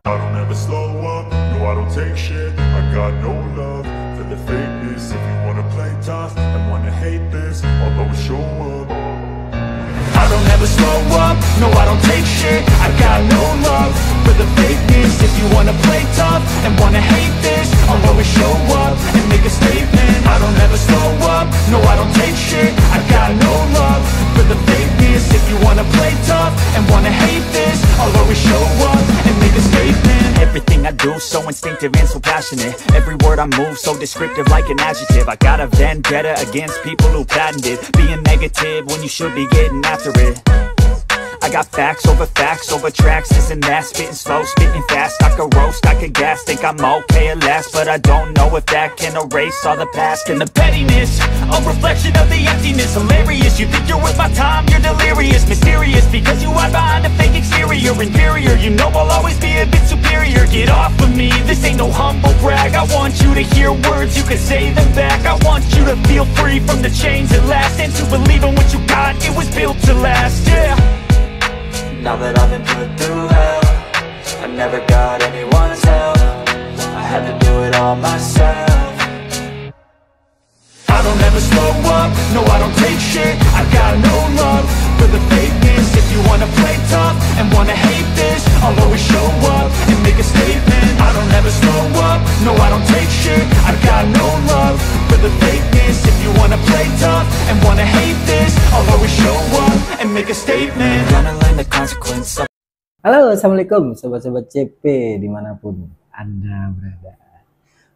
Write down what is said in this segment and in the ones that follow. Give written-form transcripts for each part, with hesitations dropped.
I don't ever slow up, no I don't take shit. I got no love for the fakeness. If you wanna play tough and wanna hate this, I'll always show up. I don't ever slow up, no I don't take shit. I got no love for the fakeness. If you wanna play tough and wanna hate this, I'll always show up and make a statement. I don't ever slow up, no I don't take shit. I got no love for the fakeness. If you wanna play tough and wanna hate this, I'll always show up and make a statement. Everything I do so instinctive and so passionate. Every word I move so descriptive like an adjective. I got a vendetta against people who patented being negative when you should be getting after it. I got facts over tracks, this and that. Spitting slow, spitting fast. I could roast, I could gas. Think I'm okay at last, but I don't know if that can erase all the past. And the pettiness, a reflection of the emptiness. Hilarious, you think you're worth my time, you're delirious. Mysterious, because you hide behind a fake exterior. Inferior, you know I'll always be a bit superior. Get off of me, this ain't no humble brag. I want you to hear words, you can say them back. I want you to feel free from the chains at last, and to believe in what you got, it was built to last, yeah. Now that I've been put through hell, I never got anyone's help. I had to do it all myself. I don't ever slow up, no I don't take shit. I got no love for the fakeness. If you wanna play tough and wanna hate this, I'll always show up and make a statement. I don't ever slow up, no I don't take shit. I got no love for the fakeness. If you wanna play tough and wanna hate this, I'll always show up and make a statement. Gonna learn the consequence of... Halo, assalamualaikum sobat-sobat CP dimanapun Anda berada.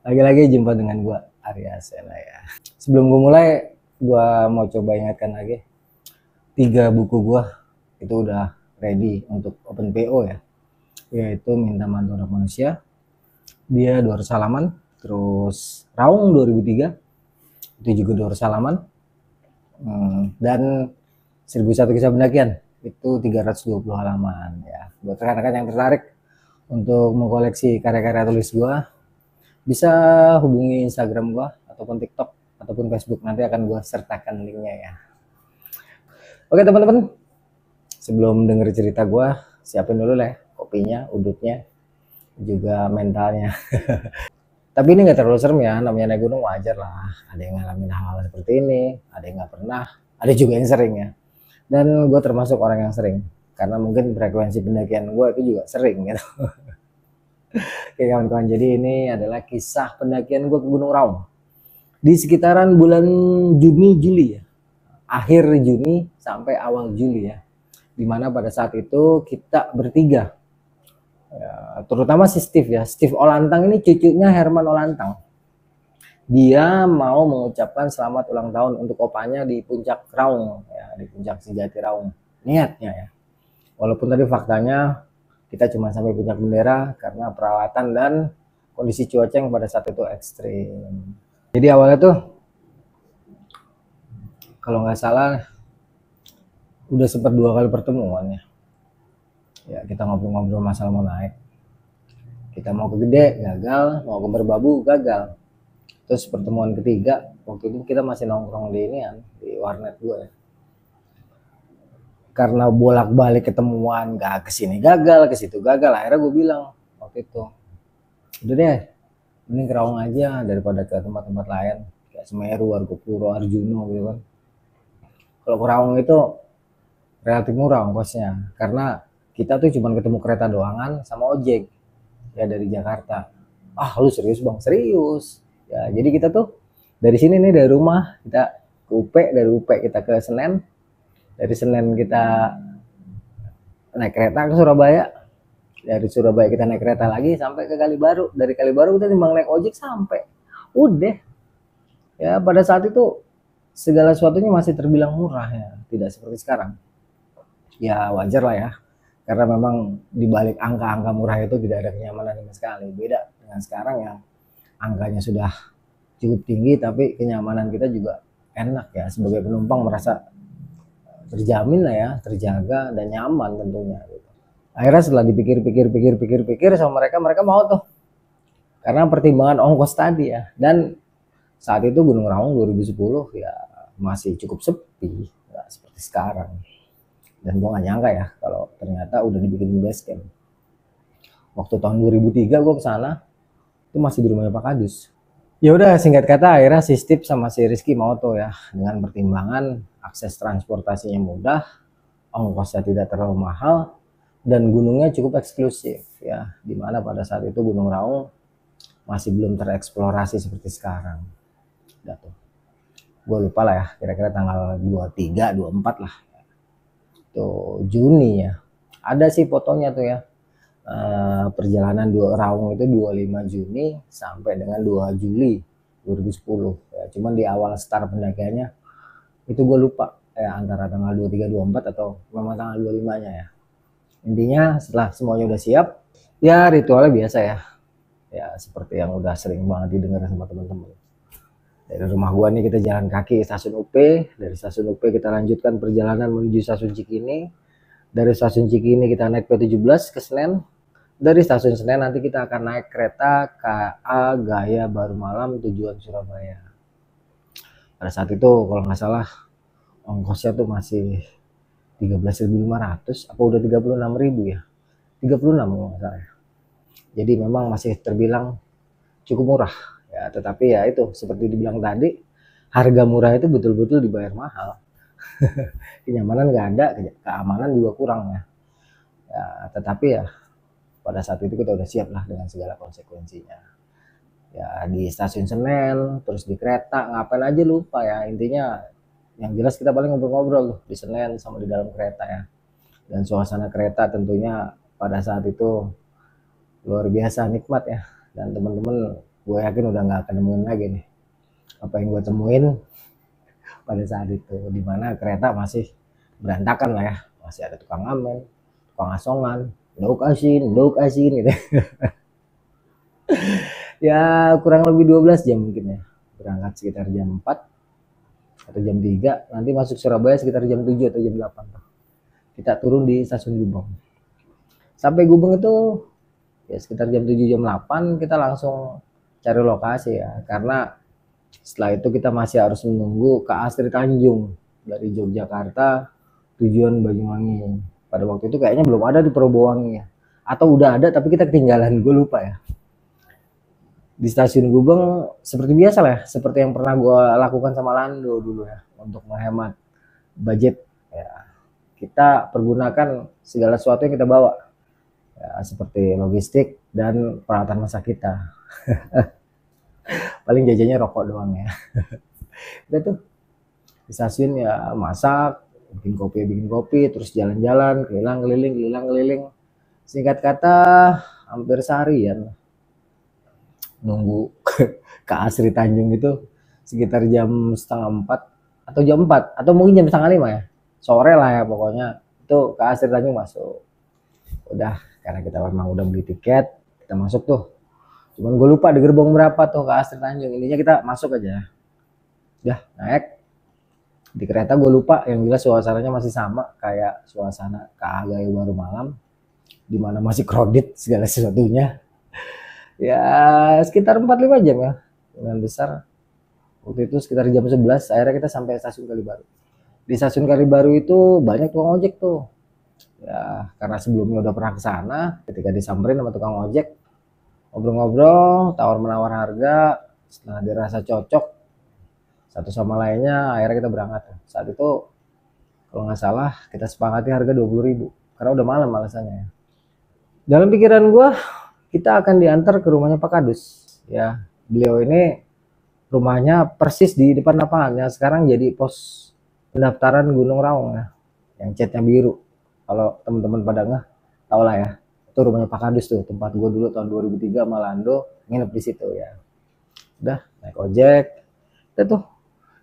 Lagi-lagi jumpa dengan gua Arya Senaya. Sebelum gue mulai, gua mau coba ingatkan lagi 3 buku gua itu udah ready untuk open PO ya, yaitu Minta Mantu Anak Manusia, dia 200 halaman, terus Raung 2003 itu juga 200 halaman, dan 1001 Kisah Pendakian itu 320 halaman ya. Buat rekan-rekan yang tertarik untuk mengkoleksi karya-karya tulis gua, bisa hubungi Instagram gua ataupun TikTok ataupun Facebook, nanti akan gua sertakan linknya ya. Oke teman-teman, sebelum denger cerita gua, siapin dulu lah kopinya, udutnya, juga mentalnya. Tapi ini nggak terlalu serem ya, namanya naik gunung wajar lah. Ada yang ngalamin hal-hal seperti ini, ada yang nggak pernah, ada juga yang sering ya. Dan gue termasuk orang yang sering, karena mungkin frekuensi pendakian gue itu juga sering gitu. Oke kawan-kawan, jadi ini adalah kisah pendakian gue ke Gunung Raung di sekitaran bulan Juni-Juli ya, akhir Juni sampai awal Juli ya, dimana pada saat itu kita bertiga ya, terutama si Steve ya, Steve Olantang ini cucunya Herman Olantang. Dia mau mengucapkan selamat ulang tahun untuk opanya di puncak Raung ya, di puncak Sejati Raung niatnya ya. Walaupun tadi faktanya kita cuma sampai puncak bendera karena peralatan dan kondisi cuaca yang pada saat itu ekstrim. Jadi awalnya tuh kalau nggak salah udah sempat 2 kali pertemuan ya. Ya kita ngobrol-ngobrol masalah mau naik. Kita mau ke Gede gagal, mau ke Merbabu gagal. Terus pertemuan ketiga waktu itu kita masih nongkrong di ini kan, di warnet gue ya. Karena bolak-balik ketemuan, gak kesini gagal, ke situ gagal, akhirnya gue bilang waktu itu, udah deh, mending ke Raung aja daripada ke tempat-tempat lain kayak Semeru, Argopuro, Arjuno gitu kan. Kalau ke Raung itu relatif murah ongkosnya, karena kita tuh cuma ketemu kereta doangan sama ojek ya dari Jakarta. Ah lu serius bang? Serius ya. Jadi kita tuh dari sini nih, dari rumah kita ke UP, dari UP kita ke Senen, dari Senen kita naik kereta ke Surabaya, dari Surabaya kita naik kereta lagi sampai ke Kalibaru, dari Kalibaru kita timbang naik ojek sampai udah ya. Pada saat itu segala sesuatunya masih terbilang murah ya, tidak seperti sekarang ya. Wajar lah ya, karena memang dibalik angka-angka murah itu tidak ada kenyamanan sama sekali. Beda dengan sekarang yang angkanya sudah cukup tinggi tapi kenyamanan kita juga enak ya, sebagai penumpang merasa terjamin lah ya, terjaga dan nyaman tentunya gitu. Akhirnya setelah dipikir-pikir sama mereka mau tuh, karena pertimbangan ongkos tadi ya. Dan saat itu Gunung Raung 2010 ya masih cukup sepi, nggak seperti sekarang. Dan gua nggak nyangka ya kalau ternyata udah dibikin base camp. Waktu tahun 2003 gue kesana, itu masih di rumahnya Pak Kadus. Ya udah, singkat kata akhirnya si Steve sama si Rizky mau tuh ya, dengan pertimbangan akses transportasinya mudah, ongkosnya tidak terlalu mahal, dan gunungnya cukup eksklusif ya, dimana pada saat itu Gunung Raung masih belum tereksplorasi seperti sekarang. Udah tuh, gue lupa lah ya, kira-kira tanggal 23, 24 lah, tuh Juni ya. Ada sih fotonya tuh ya, perjalanan Raung itu 25 Juni sampai dengan 2 Juli 2010 ya. Cuman di awal start pendakiannya itu gue lupa ya, antara tanggal 23, 24 atau memang tanggal 25 nya ya. Intinya setelah semuanya udah siap ya, ritualnya biasa ya, ya seperti yang udah sering banget didengar sama teman-teman. Dari rumah gua nih kita jalan kaki ke stasiun UP, dari stasiun UP kita lanjutkan perjalanan menuju stasiun Cikini, dari stasiun Cikini kita naik P17 ke Senen, dari stasiun Senen nanti kita akan naik kereta KA Gaya Baru Malam tujuan Surabaya. Pada saat itu kalau nggak salah ongkosnya tuh masih 13.500 apa udah 36.000 ya, 36 kalau nggak salah. Jadi memang masih terbilang cukup murah ya, tetapi ya itu seperti dibilang tadi, harga murah itu betul-betul dibayar mahal. Kenyamanan nggak ada, keamanan juga kurang ya. Ya tetapi ya pada saat itu kita udah siap lah dengan segala konsekuensinya. Ya di stasiun Senen, terus di kereta ngapain aja lupa ya, intinya yang jelas kita paling ngobrol-ngobrol tuh di Senen sama di dalam kereta ya. Dan suasana kereta tentunya pada saat itu luar biasa nikmat ya. Dan teman-teman gue yakin udah nggak akan nemuin lagi nih apa yang gue temuin pada saat itu, dimana kereta masih berantakan lah ya, masih ada tukang ngamen, tukang asongan, dauk asin gitu. Ya kurang lebih 12 jam mungkin ya, berangkat sekitar jam 4 atau jam 3, nanti masuk Surabaya sekitar jam 7 atau jam 8. Kita turun di stasiun Gubeng. Sampai Gubeng itu ya sekitar jam 7 jam 8 kita langsung cari lokasi ya, karena setelah itu kita masih harus menunggu ke Asri Tanjung dari Yogyakarta tujuan Banyuwangi. Pada waktu itu kayaknya belum ada di Probowangi ya, atau udah ada tapi kita ketinggalan, gue lupa ya. Di stasiun Gubeng seperti biasa lah ya, seperti yang pernah gue lakukan sama Lando dulu ya, untuk menghemat budget ya, kita pergunakan segala sesuatu yang kita bawa ya, seperti logistik dan peralatan masak kita. Paling jajannya rokok doang ya. Udah tuh di stasiun ya masak, bikin kopi, terus jalan-jalan, keliling. Singkat kata hampir seharian nunggu ke Asri Tanjung itu, sekitar jam setengah 4 atau jam 4 atau mungkin jam setengah 5 ya, sore lah ya pokoknya itu ke Asri Tanjung masuk. Udah, karena kita memang udah beli tiket, kita masuk tuh. Cuman gue lupa di gerbong berapa tuh ke Asri Tanjung, intinya kita masuk aja. Udah naik di kereta, gue lupa, yang jelas suasananya masih sama kayak suasana KA Gaya Baru Malam, dimana masih crowded segala sesuatunya. Ya sekitar 4-5 jam ya dengan besar. Waktu itu sekitar jam 11 akhirnya kita sampai stasiun Kalibaru. Di stasiun Kalibaru itu banyak tukang ojek tuh ya, karena sebelumnya udah pernah ke sana. Ketika disamperin sama tukang ojek, ngobrol-ngobrol, tawar menawar harga, setelah dirasa cocok satu sama lainnya akhirnya kita berangkat. Saat itu kalau nggak salah kita sepakati harga 20.000 karena udah malam alasannya ya. Dalam pikiran gua kita akan diantar ke rumahnya Pak Kadus ya. Beliau ini rumahnya persis di depan lapangan yang sekarang jadi pos pendaftaran Gunung Raung ya, yang catnya biru. Kalau teman-teman pada nggak tahu lah ya, itu rumahnya Pak Kadus tuh, tempat gue dulu tahun 2003 sama Lando nginep di situ ya. Udah naik ojek, udah tuh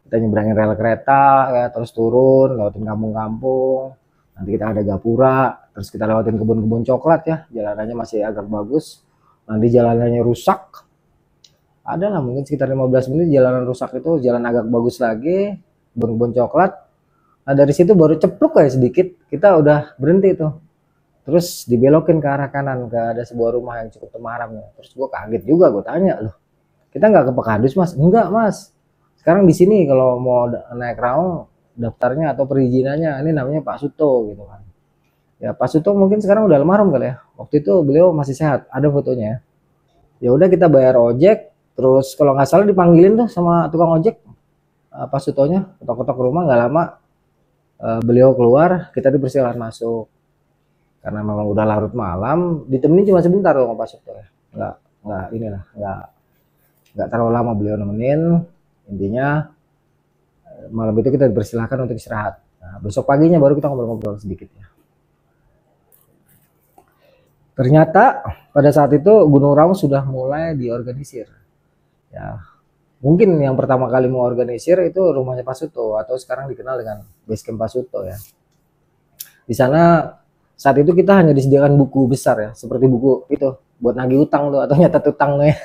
kita nyebrangin rel kereta ya, terus turun lewatin kampung-kampung, nanti kita ada gapura, terus kita lewatin kebun-kebun coklat ya, jalanannya masih agak bagus. Nanti jalanannya rusak, ada lah mungkin sekitar 15 menit jalanan rusak, itu jalan agak bagus lagi, kebun-kebun coklat. Nah dari situ baru cepluk kayak sedikit kita udah berhenti tuh, terus dibelokin ke arah kanan, ke ada sebuah rumah yang cukup temaram ya. Terus gue kaget juga, gue tanya, loh kita nggak ke Pak Kadus mas? Enggak mas, sekarang di sini kalau mau naik Raung daftarnya atau perizinannya ini namanya Pak Suto gitu kan. Ya Pak Suto mungkin sekarang udah almarhum kali ya. Waktu itu beliau masih sehat, ada fotonya. Ya udah kita bayar ojek, terus kalau nggak salah dipanggilin tuh sama tukang ojek, Pak Sutonya ketok-ketok rumah, nggak lama beliau keluar, kita dipersilakan masuk. Karena memang udah larut malam, ditemenin cuma sebentar loh sama Pak Suto ya. Nggak inilah, nggak terlalu lama beliau nemenin. Intinya malam itu kita dipersilahkan untuk istirahat. Nah, besok paginya baru kita ngobrol-ngobrol sedikit ya. Ternyata pada saat itu Gunung Raung sudah mulai diorganisir. Ya, mungkin yang pertama kali mau organisir itu rumahnya Pak Suto atau sekarang dikenal dengan Basecamp Pak Suto ya. Di sana saat itu kita hanya disediakan buku besar ya, seperti buku itu buat nagih utang tuh atau nyatet utang tuh ya.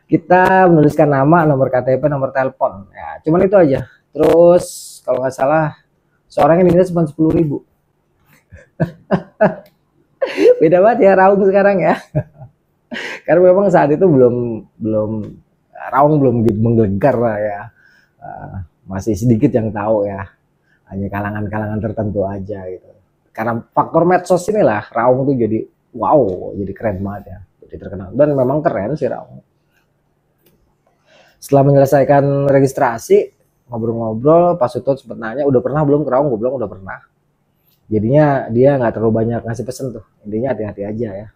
Kita menuliskan nama, nomor KTP, nomor telepon. Ya, cuman itu aja. Terus kalau nggak salah seorang yang minta cuma 10.000. Beda banget ya Raung sekarang ya. Karena memang saat itu belum belum Raung belum menggelegar lah ya. Masih sedikit yang tahu ya. Hanya kalangan-kalangan tertentu aja gitu. Karena faktor medsos inilah Raung tuh jadi wow, jadi keren banget ya. Jadi terkenal dan memang keren sih Raung. Setelah menyelesaikan registrasi, ngobrol-ngobrol, Pak Suto sempat nanya, udah pernah belum ke Raung? Gue bilang udah pernah. Jadinya dia nggak terlalu banyak ngasih pesen tuh. Intinya hati-hati aja ya.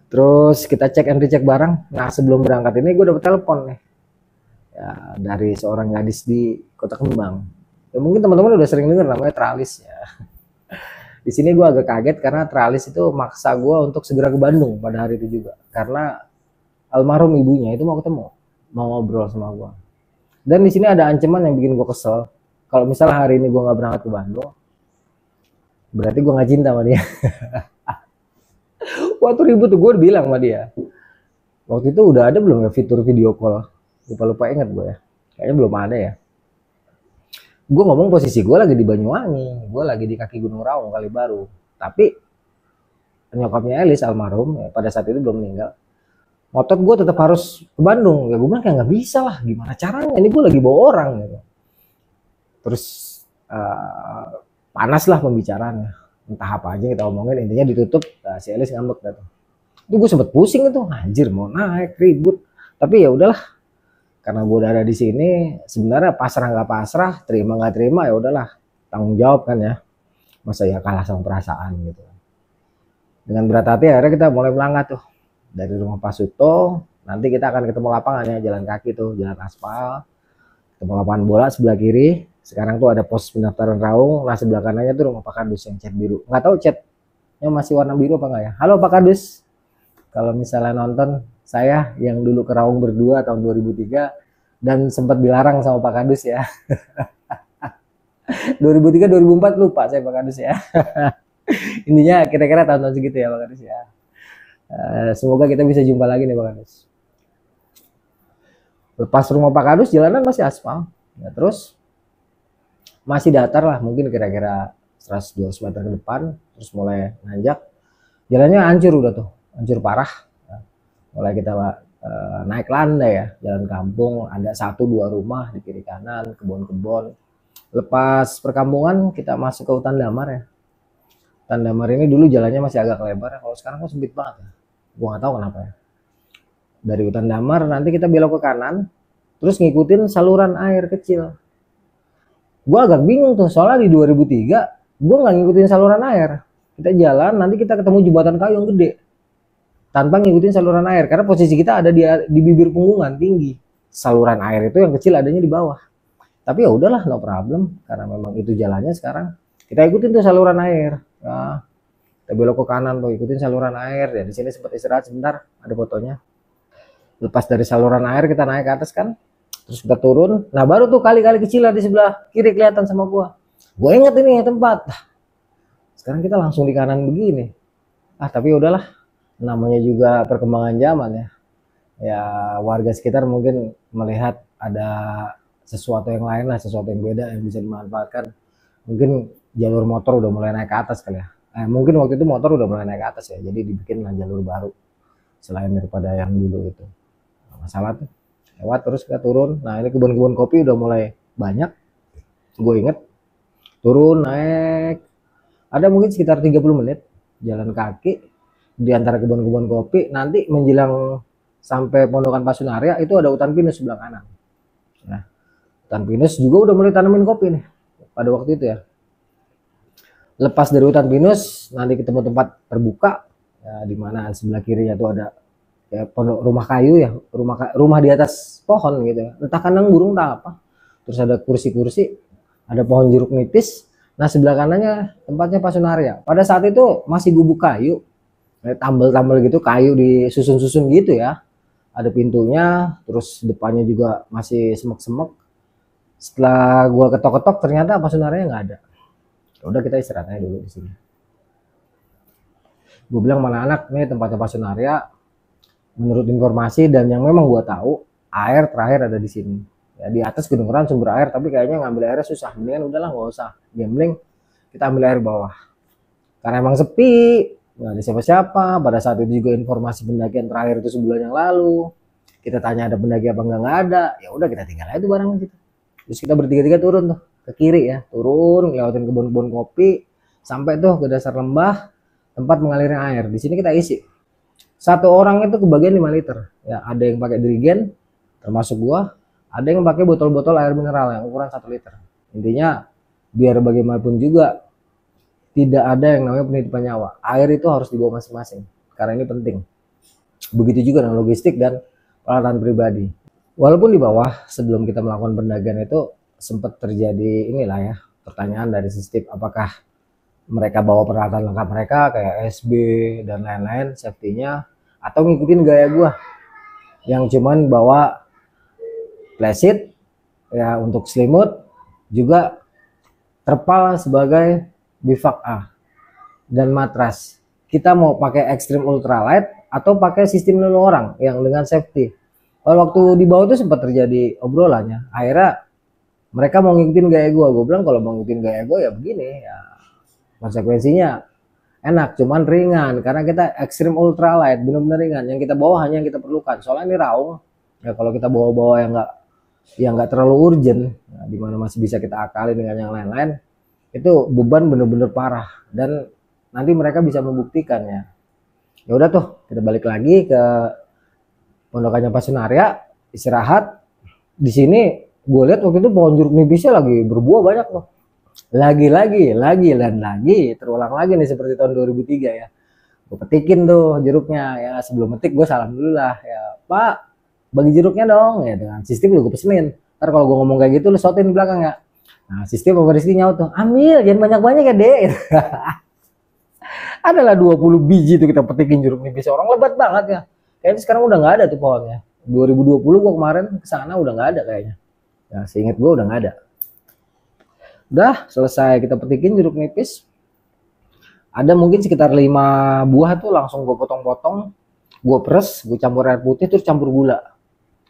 Terus kita cek and recheck bareng. Nah sebelum berangkat ini gue dapet telepon nih. Ya, dari seorang gadis di Kota Kembang. Ya, mungkin teman-teman udah sering dengar namanya Tralis ya. Di sini gue agak kaget karena Tralis itu maksa gue untuk segera ke Bandung pada hari itu juga. Karena almarhum ibunya itu mau ketemu, mau ngobrol sama gue. Dan di sini ada ancaman yang bikin gue kesel. Kalau misalnya hari ini gue nggak berangkat ke Bandung, berarti gue nggak cinta sama dia. Waktu ribut tuh gue bilang sama dia. Waktu itu udah ada belum ya fitur video call? Lupa-lupa ingat gue ya. Kayaknya belum ada ya. Gue ngomong posisi gue lagi di Banyuwangi. Gue lagi di kaki Gunung Raung kali baru. Tapi nyokapnya Elis almarhum ya, pada saat itu belum meninggal. Ngotot gue tetap harus ke Bandung. Ya gue bilang kayak nggak bisa lah. Gimana caranya? Ini gue lagi bawa orang gitu. Terus panas lah pembicaraannya. Entah apa aja kita omongin, intinya ditutup. Nah, si Elis ngambek datang. Itu gue sempet pusing itu, anjir mau naik ribut. Tapi ya udahlah, karena gue udah ada di sini. Sebenarnya pasrah nggak pasrah, terima nggak terima ya udahlah, tanggung jawab kan ya. Masa ya kalah sama perasaan gitu. Dengan berat hati akhirnya kita mulai melangkah tuh dari rumah Pak Suto. Nanti kita akan ketemu lapangannya, jalan kaki tuh, jalan aspal. Ketemu lapangan bola sebelah kiri. Sekarang tuh ada pos pendaftaran Raung. Nah sebelah kanannya tuh rumah Pak Kardus yang cat biru. Nggak tahu catnya masih warna biru apa enggak ya. Halo Pak Kardus. Kalau misalnya nonton, saya yang dulu ke Raung berdua tahun 2003 dan sempat dilarang sama Pak Kardus ya. 2003-2004 lupa saya Pak Kardus ya. Intinya kira-kira tahun-tahun segitu ya Pak Kardus ya. Semoga kita bisa jumpa lagi nih Pak Kardus. Lepas rumah Pak Kardus jalanan masih aspal. Ya, terus masih datar lah, mungkin kira-kira 100-200 meter ke depan, terus mulai nanjak. Jalannya hancur udah tuh, hancur parah. Mulai kita naik landai ya, jalan kampung, ada 1-2 rumah di kiri kanan, kebun-kebun. Lepas perkampungan kita masuk ke hutan damar ya. Hutan damar ini dulu jalannya masih agak lebar, kalau sekarang kok sempit banget ya. Gua nggak tahu kenapa ya. Dari hutan damar nanti kita belok ke kanan, terus ngikutin saluran air kecil. Gue agak bingung tuh, soalnya di 2003 gue nggak ngikutin saluran air. Kita jalan, nanti kita ketemu jembatan kayu yang gede tanpa ngikutin saluran air, karena posisi kita ada di bibir punggungan tinggi. Saluran air itu yang kecil adanya di bawah. Tapi ya udahlah, no problem, karena memang itu jalannya sekarang. Kita ikutin tuh saluran air. Nah, kita belok ke kanan tuh, ikutin saluran air. Ya di sini sempat istirahat sebentar, ada fotonya. Lepas dari saluran air kita naik ke atas kan. Terus kita turun, nah baru tuh kali-kali kecil di sebelah kiri kelihatan sama gua. Gua inget ini tempat. Sekarang kita langsung di kanan begini. Tapi udahlah, namanya juga perkembangan zaman ya. Ya warga sekitar mungkin melihat ada sesuatu yang lain lah, sesuatu yang beda yang bisa dimanfaatkan. Mungkin jalur motor udah mulai naik ke atas kali ya. Mungkin waktu itu motor udah mulai naik ke atas ya, jadi dibikinlah jalur baru selain daripada yang dulu itu. Masalah tuh. Lewat terus kita turun. Nah ini kebun-kebun kopi udah mulai banyak. Gue inget turun naik Ada mungkin sekitar 30 menit jalan kaki di antara kebun-kebun kopi. Nanti menjelang sampai Pondokan Pasunarya itu ada hutan pinus sebelah kanan. Nah, hutan pinus juga udah mulai tanamin kopi nih pada waktu itu ya. Lepas dari hutan pinus nanti ketemu tempat terbuka ya, di mana sebelah kirinya tuh ada ya pondok rumah kayu ya, rumah di atas pohon gitu ya. Entah kandang burung entah apa. Terus ada kursi-kursi, ada pohon jeruk nipis. Nah, sebelah kanannya tempatnya Pasunarya. Pada saat itu masih gubuk kayu, tambal-tambal gitu, kayu disusun-susun gitu ya. Ada pintunya, terus depannya juga masih semek-semek. Setelah gua ketok-ketok ternyata Pasunarya nggak ada. Udah, kita istirahat aja dulu di sini. Gue bilang, mana anak, nih tempatnya Pasunarya. Menurut informasi dan yang memang gua tahu, air terakhir ada di sini. Ya, di atas kedengeran sumber air, tapi kayaknya ngambil airnya susah. Mendingan udahlah nggak usah gambling, kita ambil air bawah. Karena emang sepi, nggak ada siapa-siapa. Pada saat itu juga informasi pendakian terakhir itu sebulan yang lalu. Kita tanya ada pendaki apa nggak ada. Ya udah, kita tinggal aja tuh barang gitu. Terus kita bertiga-tiga turun tuh ke kiri ya, turun lewatin kebun-kebun kopi sampai tuh ke dasar lembah tempat mengalirnya air. Di sini kita isi. Satu orang itu kebagian 5 liter. Ya, ada yang pakai dirigen, termasuk gua. Ada yang pakai botol-botol air mineral yang ukuran 1 liter. Intinya biar bagaimanapun juga tidak ada yang namanya penitipan nyawa. Air itu harus dibawa masing-masing karena ini penting. Begitu juga dengan logistik dan peralatan pribadi. Walaupun di bawah sebelum kita melakukan pendakian itu sempat terjadi inilah ya, pertanyaan dari sistem apakah mereka bawa peralatan lengkap mereka kayak SB dan lain-lain safety-nya, atau ngikutin gaya gua yang cuman bawa flashlight ya untuk selimut, juga terpal sebagai bivak A, dan matras. Kita mau pakai extreme ultralight atau pakai sistem 0 orang yang dengan safety. Kalau waktu di bawah itu sempat terjadi obrolannya, akhirnya mereka mau ngikutin gaya gue. Gue bilang kalau mau ngikutin gaya gue ya begini ya, konsekuensinya enak cuman ringan karena kita extreme ultralight, bener-bener ringan. Yang kita bawa hanya yang kita perlukan. Soalnya ini raung ya, kalau kita bawa-bawa yang nggak terlalu urgent, nah, dimana masih bisa kita akali dengan yang lain-lain, itu beban bener-bener parah dan nanti mereka bisa membuktikannya. Ya udah tuh, kita balik lagi ke pondokannya Pasunarya, istirahat. Di sini gue lihat waktu itu pohon jeruk nipisnya lagi berbuah banyak tuh. Lagi dan lagi terulang lagi nih seperti tahun 2003 ya. Gue petikin tuh jeruknya ya, sebelum metik gue salam dulu lah ya, Pak bagi jeruknya dong ya, dengan sistem lu gue pesenin. Ntar kalau gue ngomong kayak gitu lu shoutin di belakang ya. Nah, sistem apa Rizky nyaut tuh, ambil jangan banyak-banyak ya dek. Adalah 20 biji tuh kita petikin jeruk nipis, orang lebat banget ya. Kayaknya sekarang udah nggak ada tuh pohonnya. 2020 gua kemarin kesana udah nggak ada kayaknya. Ya seingat gua udah nggak ada. Udah selesai kita petikin jeruk nipis. Ada mungkin sekitar 5 buah tuh langsung gua potong-potong, gua peres, gua campur air putih terus campur gula.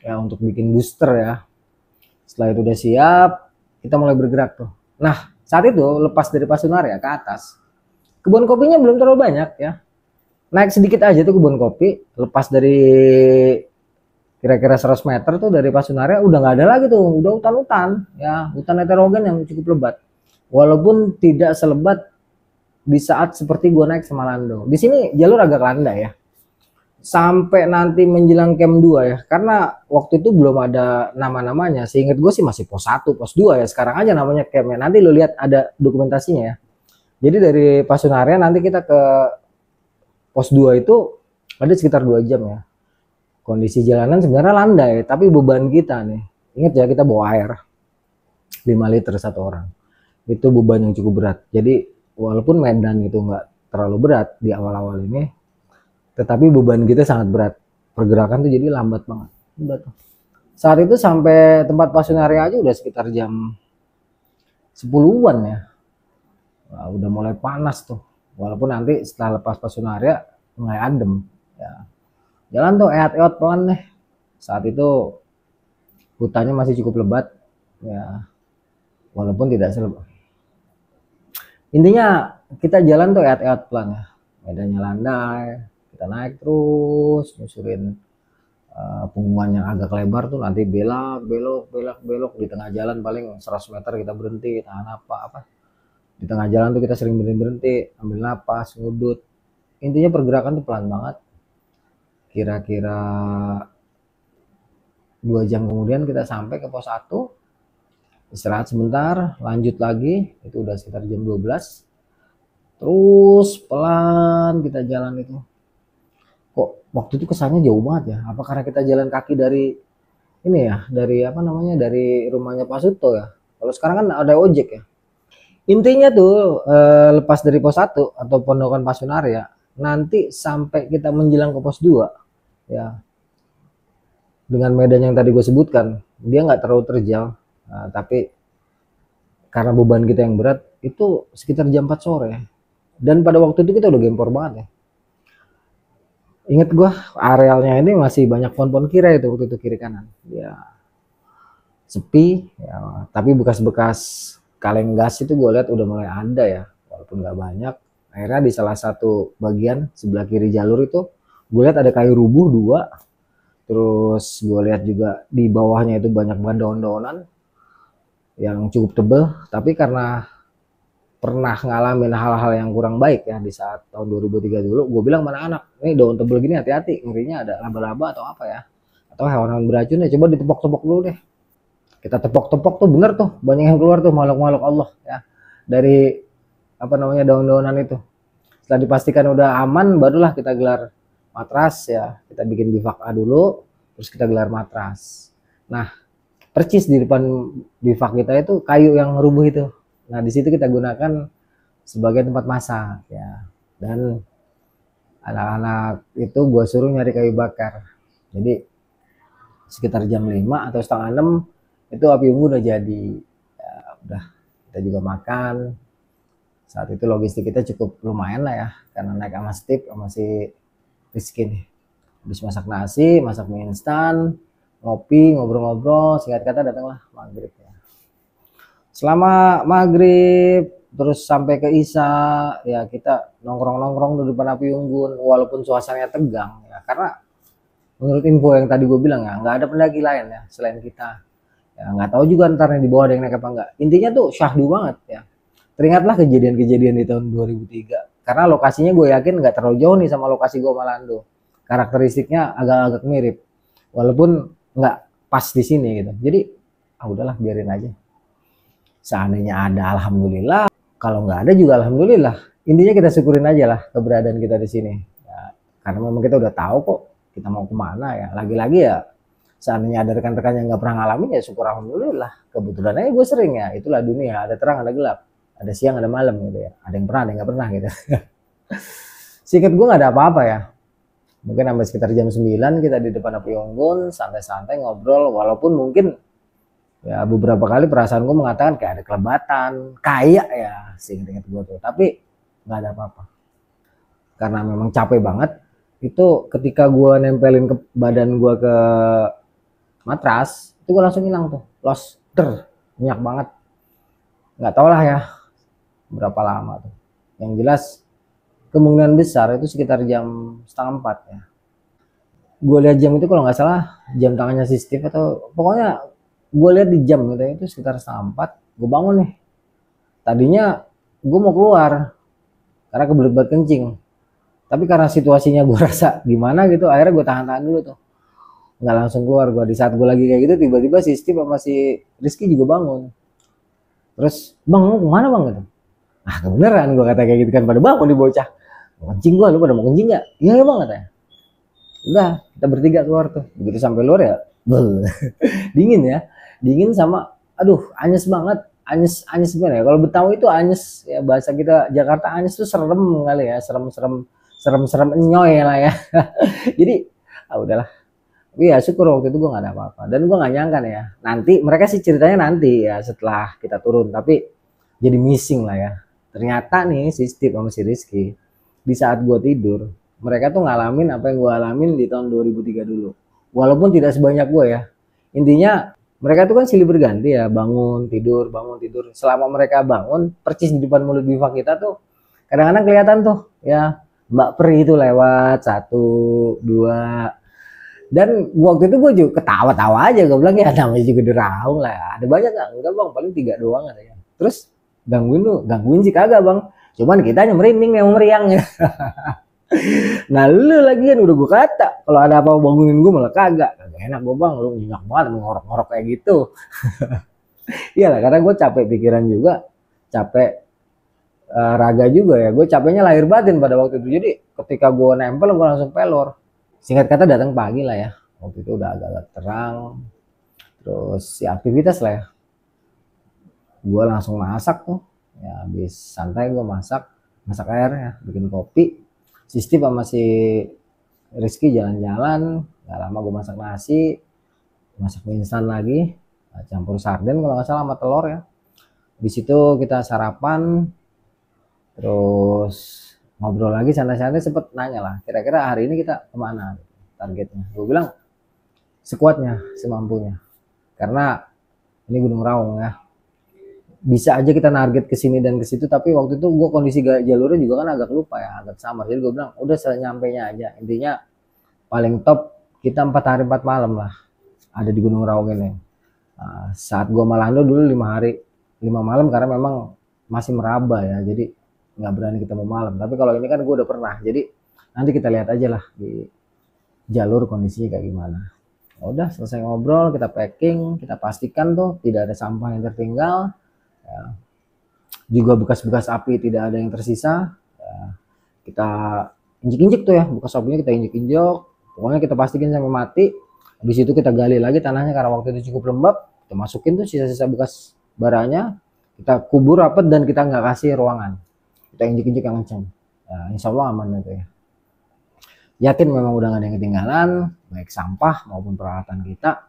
Ya untuk bikin booster ya. Setelah itu udah siap, kita mulai bergerak tuh. Nah, saat itu lepas dari Pasunarya ke atas, kebun kopinya belum terlalu banyak ya. Naik sedikit aja tuh kebun kopi, lepas dari kira-kira 100 meter tuh dari Pasunarya udah nggak ada lagi tuh, udah hutan-hutan ya, hutan heterogen yang cukup lebat. Walaupun tidak selebat di saat seperti gua naik Semalando. Di sini jalur agak landai ya. Sampai nanti menjelang camp 2 ya, karena waktu itu belum ada nama-namanya. Seingat gue sih masih pos 1, pos 2 ya. Sekarang aja namanya campnya. Nanti lo lihat ada dokumentasinya ya. Jadi dari Pasunarya nanti kita ke pos 2 itu ada sekitar 2 jam ya. Kondisi jalanan sebenarnya landai, tapi beban kita nih, ingat ya kita bawa air 5 liter satu orang. Itu beban yang cukup berat. Jadi walaupun medan itu nggak terlalu berat di awal-awal ini, tetapi beban kita sangat berat. Pergerakan tuh jadi lambat banget. Saat itu sampai tempat Pasunarya aja udah sekitar jam 10-an ya. Wah, udah mulai panas tuh. Walaupun nanti setelah lepas Pasunarya mulai adem ya. Jalan tuh eat-eot pelan deh. Saat itu hutannya masih cukup lebat ya. Walaupun tidak selebat. Intinya kita jalan tuh eat-eot pelan ya. Medannya landai. Kita naik terus nyusurin punggungan yang agak lebar tuh, nanti belok di tengah jalan paling 100 meter kita berhenti tahan apa Di tengah jalan tuh kita sering berhenti, ambil napas, ngudut. Intinya pergerakan tuh pelan banget. Kira-kira 2 jam kemudian kita sampai ke pos 1, istirahat sebentar, lanjut lagi, itu udah sekitar jam 12. Terus pelan kita jalan itu. Kok waktu itu kesannya jauh banget ya? Apa karena kita jalan kaki dari ini ya, dari apa namanya, dari rumahnya Pak Suto ya? Kalau sekarang kan ada ojek ya. Intinya tuh lepas dari pos 1 atau Pondokan Pasunarya, nanti sampai kita menjelang ke pos 2 ya, dengan medan yang tadi gue sebutkan, dia nggak terlalu terjal, tapi karena beban kita yang berat, itu sekitar jam 4 sore. Dan pada waktu itu kita udah gempor banget ya. Ingat gue, arealnya ini masih banyak pohon-pohon kira itu waktu itu, kiri kanan. Ya, sepi, ya, tapi bekas-bekas kaleng gas itu gue lihat udah mulai ada ya, walaupun nggak banyak. Akhirnya di salah satu bagian sebelah kiri jalur itu, gue lihat ada kayu rubuh 2. Terus gue lihat juga di bawahnya itu banyak banget daun-daunan yang cukup tebel. Tapi karena pernah ngalamin hal-hal yang kurang baik ya di saat tahun 2003 dulu, gue bilang mana anak, ini daun tebel gini hati-hati, ngerinya ada laba-laba atau apa ya, atau hewan-hewan beracun ya, coba ditepok-tepok dulu deh. Kita tepok-tepok tuh bener tuh, banyak yang keluar tuh makhluk-makhluk Allah ya dari apa namanya, daun-daunan itu. Setelah dipastikan udah aman, barulah kita gelar matras ya, kita bikin bivak A dulu, terus kita gelar matras. Nah, percis di depan bivak kita itu kayu yang rubuh itu. Nah, di situ kita gunakan sebagai tempat masak ya. Dan anak-anak itu gue suruh nyari kayu bakar. Jadi sekitar jam 5 atau setengah 6 itu api unggun udah jadi. Ya, udah kita juga makan. Saat itu logistik kita cukup lumayan lah ya, karena naik sama Steve sama si Rizky nih. Habis masak nasi, masak mie instan, ngopi, ngobrol-ngobrol, singkat kata datanglah maghrib ya. Selama maghrib terus sampai ke Isya ya, kita nongkrong-nongkrong di depan api unggun walaupun suasananya tegang ya, karena menurut info yang tadi gue bilang ya, nggak ada pendaki lain ya selain kita ya. Nggak tahu juga ntar yang di bawah ada yang naik apa enggak. Intinya tuh syahdu banget ya. Teringatlah kejadian-kejadian di tahun 2003, karena lokasinya gue yakin nggak terlalu jauh nih sama lokasi gue Malando. Karakteristiknya agak-agak mirip walaupun nggak pas di sini gitu. Jadi udahlah, biarin aja. Seandainya ada alhamdulillah, kalau nggak ada juga alhamdulillah. Intinya kita syukurin aja lah keberadaan kita di sini ya, karena memang kita udah tahu kok kita mau kemana ya. Lagi-lagi ya, seandainya ada rekan-rekan yang nggak pernah ngalamin ya syukur alhamdulillah. Kebetulan aja gue sering ya, itulah dunia, ada terang ada gelap, ada siang ada malam gitu ya, ada yang pernah ada yang nggak pernah gitu. Singkat gue nggak ada apa-apa ya. Mungkin sampai sekitar jam 9 kita di depan api unggun santai-santai ngobrol, walaupun mungkin ya beberapa kali perasaan gue mengatakan kayak ada kelebatan, kayak ya seinget-inget gue tuh, tapi nggak ada apa-apa. Karena memang capek banget. Itu ketika gue nempelin ke badan gue ke matras, itu gue langsung hilang tuh, los minyak banget. Nggak tau lah ya berapa lama tuh. Yang jelas kemungkinan besar itu sekitar jam setengah 4 ya. Gue lihat jam itu kalau nggak salah jam tangannya si Steve, atau pokoknya gue lihat di jam gitu itu sekitar setengah 4. Gue bangun nih. Tadinya gue mau keluar karena kebelet banget kencing. Tapi karena situasinya gue rasa gimana gitu, akhirnya gue tahan-tahan dulu tuh. Nggak langsung keluar gue. Di saat gue lagi kayak gitu, tiba-tiba si Steve sama si Rizky juga bangun. Terus, bang mau kemana bang gitu? Ah kebeneran gue kata kayak gitu kan, pada bangun di bocah. Kencing gue, lu pada mau kencing gak? Iya ya bang katanya. Udah, kita bertiga keluar tuh. Begitu sampai luar ya, dingin ya. Dingin sama, aduh anyes banget. Anyes gimana ya? Kalau Betawi itu anyes ya, bahasa kita Jakarta anyes tuh serem kali ya, serem enyoy lah ya. Jadi udahlah. Tapi ya syukur waktu itu gue gak ada apa-apa. Dan gue gak nyangka nih ya, nanti mereka sih ceritanya nanti ya setelah kita turun, tapi jadi missing lah ya. Ternyata nih si Steve sama si Rizky, di saat gue tidur, mereka tuh ngalamin apa yang gue alamin di tahun 2003 dulu. Walaupun tidak sebanyak gue ya. Intinya mereka tuh kan silih berganti ya, bangun tidur. Selama mereka bangun, percis di depan mulut bivak kita tuh kadang-kadang kelihatan tuh ya Mbak Pri itu lewat 1, 2. Dan waktu itu gue juga ketawa-tawa aja, gue bilang ya namanya juga deraung lah. Ada banyak nggak? Enggak bang, paling 3 doang katanya. Terus Gangguin sih kagak bang, cuman kita merinding yang meriangnya. Nah lu lagi kan udah gue kata kalau ada apa bangunin gue malah kagak enak gue bang, lu nyenyak banget ngorok-ngorok kayak gitu. Iyalah karena gue capek pikiran juga, capek raga juga ya, gue capeknya lahir batin pada waktu itu. Jadi ketika gue nempel gue langsung pelor. Singkat kata datang pagi lah ya, waktu itu udah agak terang, terus si aktivitas lah ya. Gue langsung masak tuh ya, habis santai gue masak air ya, bikin kopi. Sistem sama si Rizky jalan-jalan, gak lama gue masak nasi, masak mie instan lagi, campur sarden kalau nggak salah sama telur ya. Di situ kita sarapan, terus ngobrol lagi santai-santai, sempet nanya lah kira-kira hari ini kita kemana targetnya. Gue bilang sekuatnya, semampunya, karena ini Gunung Raung ya, bisa aja kita target ke sini dan ke situ, tapi waktu itu gue kondisi jalurnya juga kan agak lupa ya, agak samar. Jadi gue bilang udah senyampainya aja, intinya paling top kita 4 hari 4 malam lah ada di Gunung Raung ini. Nah, saat gue Malando dulu 5 hari 5 malam karena memang masih meraba ya, jadi nggak berani ketemu malam. Tapi kalau ini kan gue udah pernah, jadi nanti kita lihat aja lah di jalur kondisinya kayak gimana. Udah selesai ngobrol, kita packing, kita pastikan tuh tidak ada sampah yang tertinggal ya. Juga bekas-bekas api tidak ada yang tersisa ya. Kita injek-injek tuh ya, bekas apinya kita injek-injek, pokoknya kita pastikan sampai mati. Habis itu kita gali lagi tanahnya karena waktu itu cukup lembab, kita masukin tuh sisa-sisa bekas baranya, kita kubur rapet dan kita nggak kasih ruangan, kita injek-injek yang kencang ya, insya Allah aman itu ya. Yakin memang udah gak ada yang ketinggalan, baik sampah maupun peralatan kita,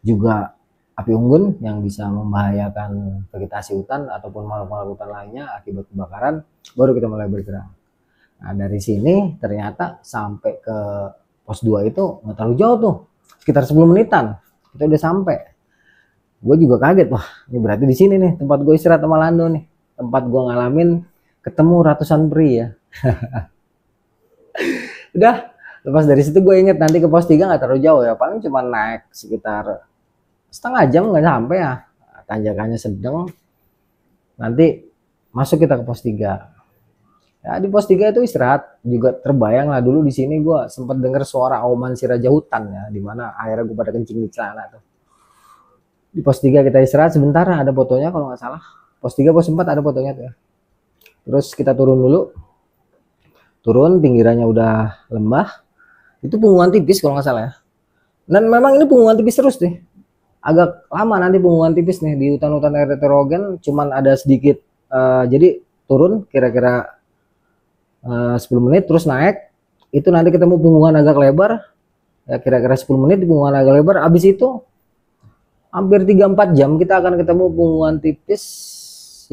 juga api unggun yang bisa membahayakan vegetasi hutan ataupun makhluk-makhluk hutan lainnya akibat kebakaran, baru kita mulai bergerak. Nah dari sini ternyata sampai ke pos 2 itu nggak terlalu jauh tuh, sekitar 10 menitan kita udah sampai. Gue juga kaget, wah ini berarti di sini nih tempat gue istirahat sama Lando nih, tempat gue ngalamin ketemu ratusan pria ya. Udah lepas dari situ gue inget nanti ke pos 3 nggak terlalu jauh ya, paling cuma naik sekitar setengah jam nggak sampai ya, tanjakannya sedang. Nanti masuk kita ke pos 3 ya. Di pos 3 itu istirahat juga terbayang lah, dulu di sini gue sempat dengar suara auman si raja hutan ya, dimana akhirnya gue pada kencing di celana tuh. Di pos 3 kita istirahat sebentar, ada fotonya kalau nggak salah, pos 3 pos 4 ada fotonya tuh ya. Terus kita turun dulu, turun pinggirannya udah lembah, itu punggungan tipis kalau nggak salah ya. Dan memang ini punggungan tipis terus nih, agak lama nanti punggungan tipis nih di hutan-hutan heterogen, cuman ada sedikit jadi turun kira-kira 10 menit terus naik, itu nanti ketemu punggungan agak lebar ya, kira-kira 10 menit di punggungan agak lebar. Habis itu hampir 3-4 jam kita akan ketemu punggungan tipis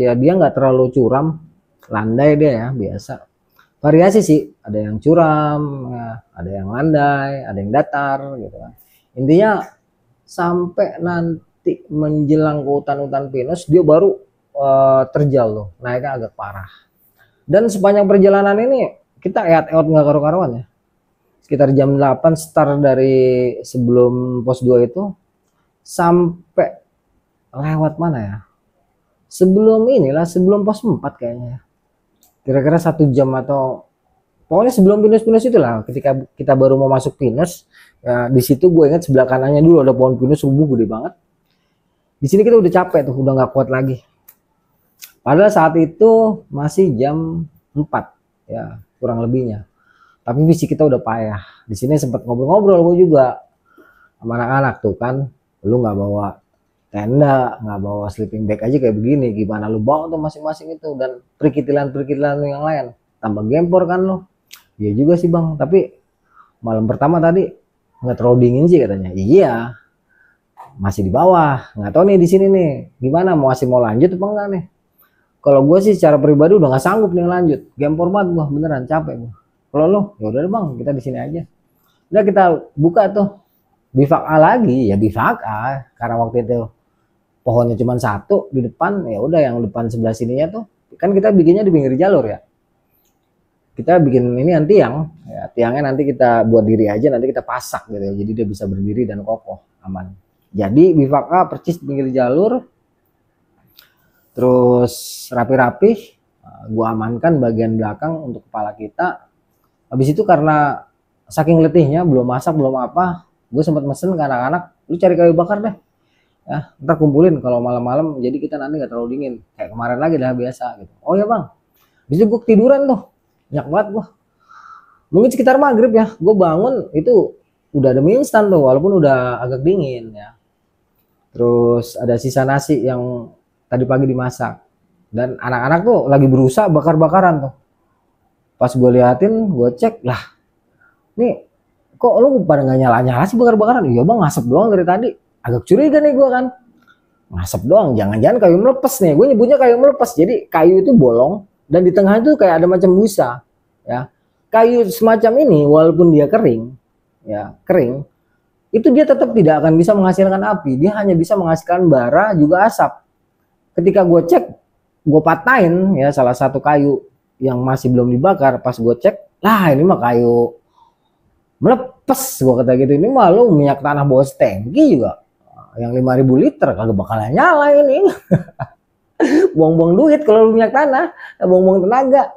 ya, dia nggak terlalu curam, landai dia ya, biasa. Variasi sih, ada yang curam ya, ada yang landai, ada yang datar gitu kan. Intinya sampai nanti menjelang ke hutan-hutan pinus dia baru terjal loh, naiknya agak parah. Dan sepanjang perjalanan ini kita eat-eot nggak karu-karuan ya. Sekitar jam 8 start dari sebelum pos 2 itu sampai lewat mana ya, sebelum inilah, sebelum pos 4 kayaknya, kira-kira 1 jam atau pokoknya sebelum pinus-pinus itulah. Ketika kita baru mau masuk pinus ya, di situ gue ingat sebelah kanannya dulu ada pohon pinus subuh gede banget. Di sini kita udah capek tuh, udah nggak kuat lagi. Padahal saat itu masih jam 4 ya kurang lebihnya, tapi fisik kita udah payah. Di sini sempat ngobrol-ngobrol gue juga sama anak-anak tuh kan, lu nggak bawa tenda, nggak bawa sleeping bag aja kayak begini, gimana lu bawa tuh masing-masing itu, dan perkitilan-perkitilan yang lain, tambah gempor kan lo. Iya juga sih bang, tapi malam pertama tadi nggak terlalu dingin sih katanya. Iya, masih di bawah, nggak tahu nih di sini nih gimana, masih mau lanjut apa enggak nih. Kalau gue sih secara pribadi udah nggak sanggup nih lanjut, gempor banget gue, beneran capek gue. Kalau lo ya udah bang, kita di sini aja. Udah kita buka tuh bivak A lagi ya, bivak A karena waktu itu pohonnya cuma 1 di depan ya, udah yang depan sebelah sininya tuh kan kita bikinnya di pinggir jalur ya. Kita bikin ini nanti tiang ya, tiangnya nanti kita buat diri aja, nanti kita pasak gitu ya, jadi dia bisa berdiri dan kokoh aman. Jadi bivak A percis di pinggir jalur. Terus rapi-rapi, gue amankan bagian belakang untuk kepala kita. Habis itu karena saking letihnya, belum masak belum apa, gue sempat mesen ke anak-anak, lu cari kayu bakar deh ya, ntar kumpulin kalau malam-malam jadi kita nanti nggak terlalu dingin kayak kemarin lagi dah biasa gitu. Oh ya bang, habis itu gue tiduran tuh, nyak banget gue. Mungkin sekitar maghrib ya, gue bangun itu udah ada mie instan tuh, walaupun udah agak dingin ya. Terus ada sisa nasi yang tadi pagi dimasak, dan anak-anak tuh lagi berusaha bakar-bakaran tuh. Pas gue liatin, gue cek lah, nih kok lu pada nggak nyala-nyala sih bakar-bakaran? Iya bang, ngasep doang dari tadi. Agak curiga nih gue kan, ngasep doang, jangan-jangan kayu melepes nih. Gue nyebutnya kayu melepes, jadi kayu itu bolong dan di tengah itu kayak ada macam busa ya. Kayu semacam ini walaupun dia kering ya, kering itu dia tetap tidak akan bisa menghasilkan api, dia hanya bisa menghasilkan bara juga asap. Ketika gue cek, gue patahin ya salah satu kayu yang masih belum dibakar, pas gue cek lah ini mah kayu melepes, gue kata gitu. Ini mah lu minyak tanah bawa stengki juga yang 5.000 liter kagak bakalan nyala ini. Buang-buang duit kalau minyak tanah, buang-buang tenaga.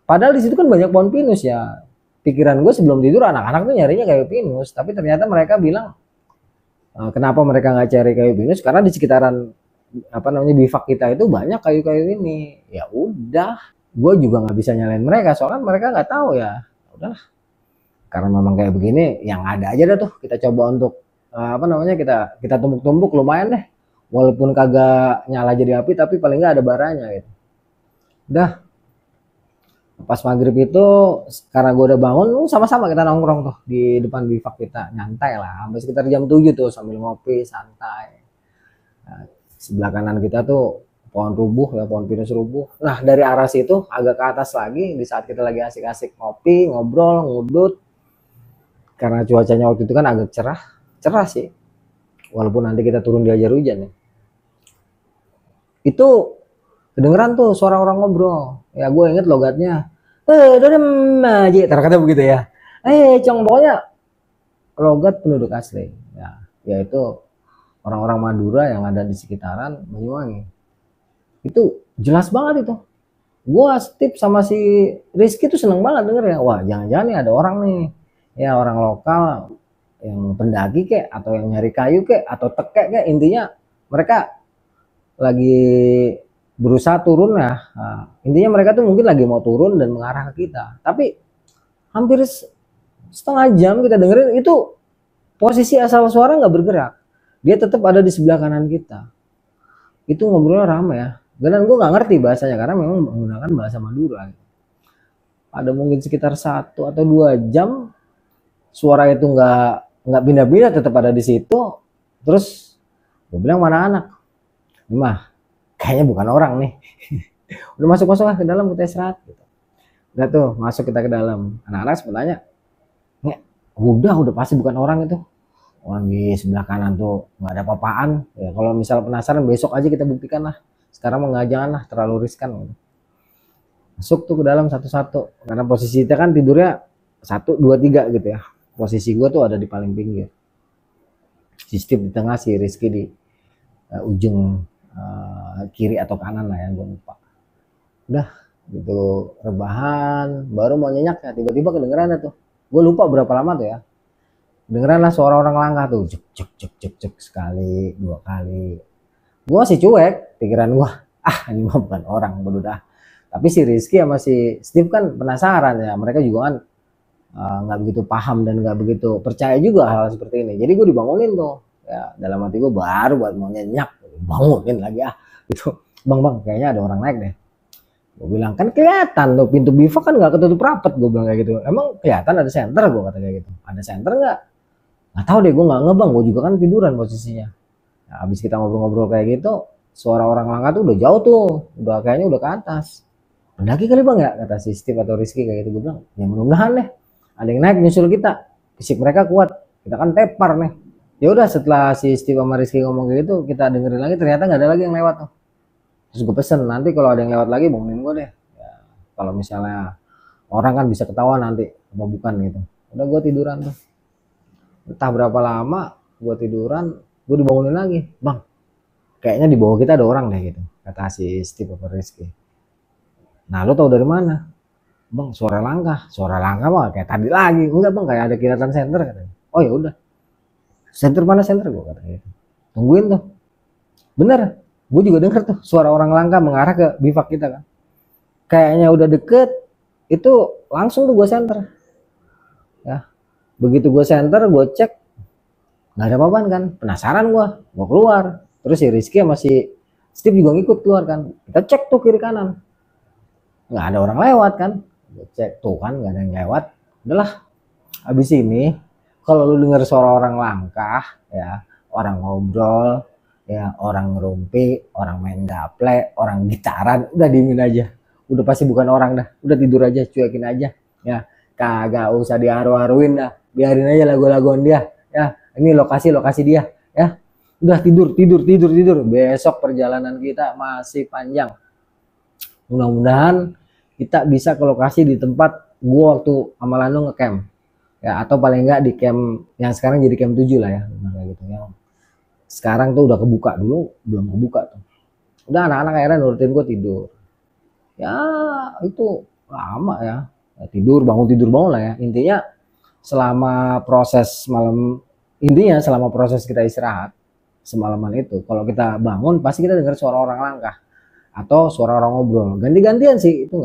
Padahal di situ kan banyak pohon pinus ya. Pikiran gue sebelum tidur anak-anak tuh nyarinya kayu pinus, tapi ternyata mereka bilang kenapa mereka nggak cari kayu pinus, karena di sekitaran apa namanya bivak kita itu banyak kayu-kayu ini. Ya udah, gue juga nggak bisa nyalain mereka soalnya mereka nggak tahu ya. Udahlah, karena memang kayak begini, yang ada aja dah tuh kita coba untuk apa namanya kita tumbuk-tumbuk lumayan deh, walaupun kagak nyala jadi api tapi paling nggak ada baranya gitu. Udah pas maghrib itu karena gue udah bangun, sama-sama kita nongkrong tuh di depan bivak kita, nyantai lah sampai sekitar jam 7 tuh sambil ngopi santai. Nah, sebelah kanan kita tuh pohon rubuh ya, pohon pinus rubuh. Nah dari arah situ agak ke atas lagi, di saat kita lagi asik-asik ngopi ngobrol ngudut, karena cuacanya waktu itu kan agak cerah sih, walaupun nanti kita turun diajar hujan ya, itu kedengeran tuh suara orang ngobrol ya. Gue inget logatnya, dadem aja terkata begitu ya, cong, pokoknya logat penduduk asli ya, yaitu orang-orang Madura yang ada di sekitaran Banyuwangi. Itu jelas banget itu. Gue Steve sama si Rizky tuh seneng banget denger ya, wah jangan-jangan nih ada orang nih ya, orang lokal yang pendaki kek atau yang nyari kayu kek atau tekek kek, intinya mereka lagi berusaha turun ya. Nah, intinya mereka tuh mungkin lagi mau turun dan mengarah ke kita, tapi hampir setengah jam kita dengerin itu posisi asal suara nggak bergerak, dia tetap ada di sebelah kanan kita. Itu ngobrolnya ramai ya, dan gue nggak ngerti bahasanya karena memang menggunakan bahasa Madura. Ada mungkin sekitar 1 atau 2 jam suara itu nggak pindah-pindah, tetap ada di situ. Terus gue bilang, mana anak? Ini mah kayaknya bukan orang nih. Udah masuk lah ke dalam, kita istirahat gitu. Udah tuh masuk kita ke dalam, anak-anak sebenarnya udah pasti bukan orang itu. Orang di sebelah kanan tuh nggak ada apa-apaan ya. Kalau misal penasaran besok aja kita buktikan lah, sekarang mah jangan lah, terlalu riskan gitu. Masuk tuh ke dalam satu-satu, karena posisi kita kan tidurnya 1, 2, 3 gitu ya. Posisi gue tuh ada di paling pinggir, si Steve di tengah, si Rizky di ujung kiri atau kanan lah ya, gue lupa. Udah gitu rebahan, baru mau nyenyak ya, tiba-tiba kedengeran tuh, gue lupa berapa lama tuh ya, dengeran lah suara orang langkah tuh, cek cek cek cek, sekali 2 kali. Gue masih cuek, pikiran gue ini mah bukan orang, bodoh dah. Tapi si Rizky sama si Steve kan penasaran ya, mereka juga kan nggak begitu paham dan nggak begitu percaya juga hal seperti ini. Jadi gue dibangunin tuh ya, dalam hati gue baru buat mau nyenyak, bangunin lagi gitu. Bang kayaknya ada orang naik deh. Gue bilang, kan kelihatan tuh pintu bivak kan nggak ketutup rapet, gue bilang kayak gitu. Emang kelihatan ada senter, gue kata kayak gitu. Ada senter nggak? Nggak tahu deh, gue nggak ngebang, gue juga kan tiduran posisinya. Nah, habis kita ngobrol-ngobrol kayak gitu, suara orang langkah tuh udah jauh tuh, udah kayaknya udah ke atas. Pendaki kali bang ya, kata si Steve atau Rizky kayak gitu. Gue bilang, ya mudah-mudahan deh ada yang naik nyusul kita, fisik mereka kuat, kita kan tepar nih. Ya udah, setelah si Steve sama Rizky ngomong kayak gitu, kita dengerin lagi, ternyata nggak ada lagi yang lewat tuh. Terus gue pesen, nanti kalau ada yang lewat lagi bangunin gue deh ya, kalau misalnya orang kan bisa ketahuan nanti apa bukan gitu. Udah gue tiduran tuh, entah berapa lama gue tiduran, gue dibangunin lagi, bang kayaknya di bawah kita ada orang deh gitu. kata si Steve apa Rizky. Nah lu tahu dari mana? Bang, suara langkah mah kayak tadi lagi. Enggak bang, kayak ada kilatan senter katanya. Oh ya udah, senter mana senter, gue kata gitu. Tungguin tuh. Bener, gue juga denger tuh suara orang langkah mengarah ke bivak kita kan. Kayaknya udah deket, itu langsung tuh gue senter. Ya, begitu gue senter, gue cek, nggak ada apa-apaan kan. Penasaran gue keluar. Terus si Rizky sama si Steve juga ngikut keluar kan. Kita cek tuh kiri kanan, nggak ada orang lewat kan. Gue cek tuh kan nggak ada yang lewat. Udahlah, habis ini kalau lu denger suara orang langkah, ya orang ngobrol, ya orang ngerumpi, orang main gaple, orang gitaran, udah diemin aja. Udah pasti bukan orang dah. Udah tidur aja, cuekin aja. Ya, kagak usah diharu-haruin dah. Biarin aja lagu-laguan dia. Ya, ini lokasi dia. Ya, udah tidur. Besok perjalanan kita masih panjang. Mudah-mudahan kita bisa ke lokasi di tempat gua waktu sama Lando ngecamp. Ya, atau paling enggak di camp yang sekarang jadi camp 7 lah ya. Kayak gitu ya. Sekarang tuh udah kebuka, dulu belum kebuka tuh. Udah anak-anak akhirnya nurutin gue tidur. Ya itu lama ya. Tidur bangun lah ya. Intinya selama proses kita istirahat semalaman itu, kalau kita bangun pasti kita dengar suara orang langkah atau suara orang ngobrol. Ganti-gantian sih, itu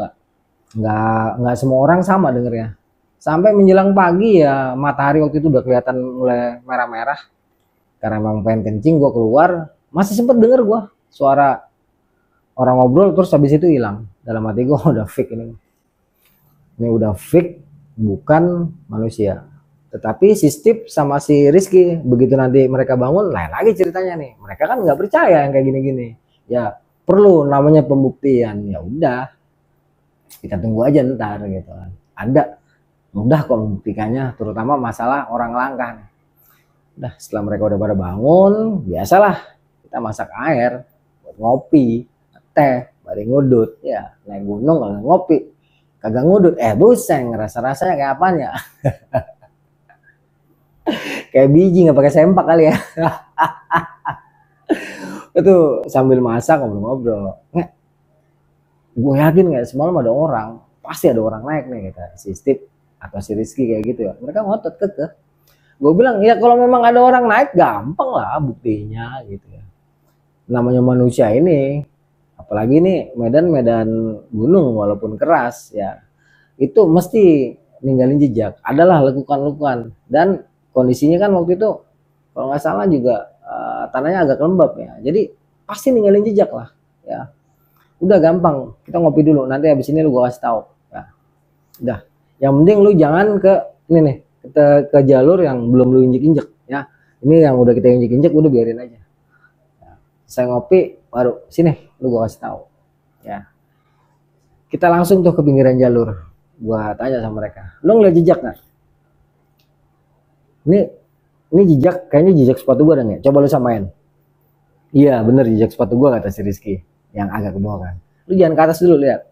nggak semua orang sama dengernya. Sampai menjelang pagi ya, matahari waktu itu udah kelihatan mulai merah-merah. Karena memang pengen kencing, gue keluar, masih sempet denger gue suara orang ngobrol, terus habis itu hilang. Dalam hati gue udah fake ini udah fake, bukan manusia. Tetapi si Steve sama si Rizky, begitu nanti mereka bangun, lain lagi ceritanya nih. Mereka kan nggak percaya yang kayak gini-gini. Ya perlu namanya pembuktian. Ya udah, kita tunggu aja ntar gitu kan. Ada mudah kok membuktikannya, terutama masalah orang langkah. Udah, setelah mereka udah pada bangun, biasalah kita masak air buat ngopi, teh, bari ngudut. Ya, naik gunung kalau ngopi kagak ngudut, buseng, rasa-rasanya kayak apaan ya? Kayak biji nggak pakai sempak kali ya. Itu sambil masak ngobrol-ngobrol. Gue yakin nggak semalam ada orang, pasti ada orang naik nih, kata si Steve atau si Rizky kayak gitu ya. Mereka ngotot kekeh. Gue bilang ya kalau memang ada orang naik gampang lah buktinya gitu ya. Namanya manusia ini, apalagi nih medan gunung walaupun keras ya, itu mesti ninggalin jejak. Adalah lekukan-lekukan, dan kondisinya kan waktu itu kalau nggak salah juga tanahnya agak lembab ya. Jadi pasti ninggalin jejak lah ya. Udah gampang, kita ngopi dulu, nanti habis ini lu gua kasih tahu ya. Udah, yang penting lu jangan ke ini nih, ke jalur yang belum lu injek-injek ya. Ini yang udah kita injek-injek, udah biarin aja ya. Saya ngopi baru sini lu gua kasih tahu ya. Kita langsung tuh ke pinggiran jalur, gua tanya sama mereka, lu ngeliat jejak nggak? Ini jejak, kayaknya jejak sepatu gua dan ya, coba lu samain. Iya bener, jejak sepatu gua, kata si Rizky yang agak ke bawah kan. Lu jangan ke atas dulu, lihat.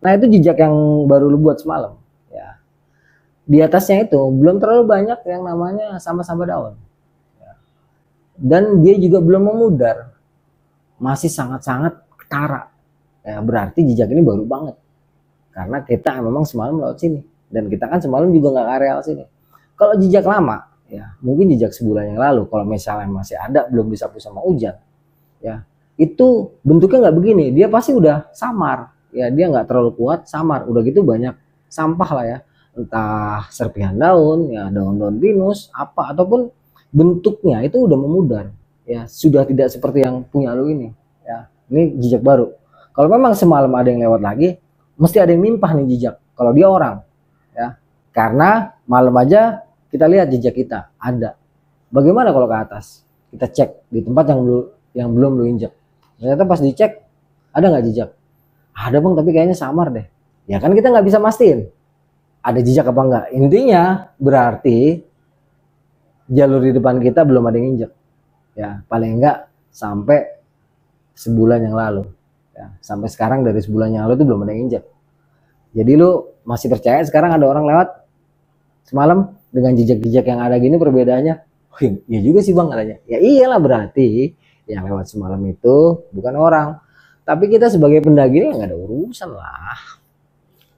Nah itu jejak yang baru lu buat semalam ya. Di atasnya itu belum terlalu banyak yang namanya sama-sama daun ya. Dan dia juga belum memudar, masih sangat-sangat ketara ya. Berarti jejak ini baru banget, karena kita memang semalam lewat sini, dan kita kan semalam juga nggak areal sini. Kalau jejak lama ya, mungkin jejak sebulan yang lalu, kalau misalnya masih ada belum disapu sama hujan ya, itu bentuknya nggak begini, dia pasti udah samar ya. Dia nggak terlalu kuat, samar, udah gitu banyak sampah lah ya, entah serpihan daun ya, daun-daun pinus apa, ataupun bentuknya itu udah memudar ya, sudah tidak seperti yang punya lu ini ya. Ini jejak baru. Kalau memang semalam ada yang lewat lagi, mesti ada yang nimpah nih jejak kalau dia orang ya, karena malam aja kita lihat jejak kita ada. Bagaimana kalau ke atas kita cek di tempat yang belum lu injek, ternyata pas dicek ada nggak jejak? Ada bang, tapi kayaknya samar deh. Ya kan kita nggak bisa mastiin ada jejak apa enggak. Intinya berarti jalur di depan kita belum ada yang injek ya, paling enggak sampai sebulan yang lalu ya. Sampai sekarang dari sebulan yang lalu itu belum ada yang injek. Jadi lu masih percaya sekarang ada orang lewat semalam dengan jejak-jejak yang ada gini perbedaannya? Oh, iya juga sih bang, katanya. Ya iyalah, berarti yang lewat semalam itu bukan orang. Tapi kita sebagai pendaki ini nggak ada urusan lah.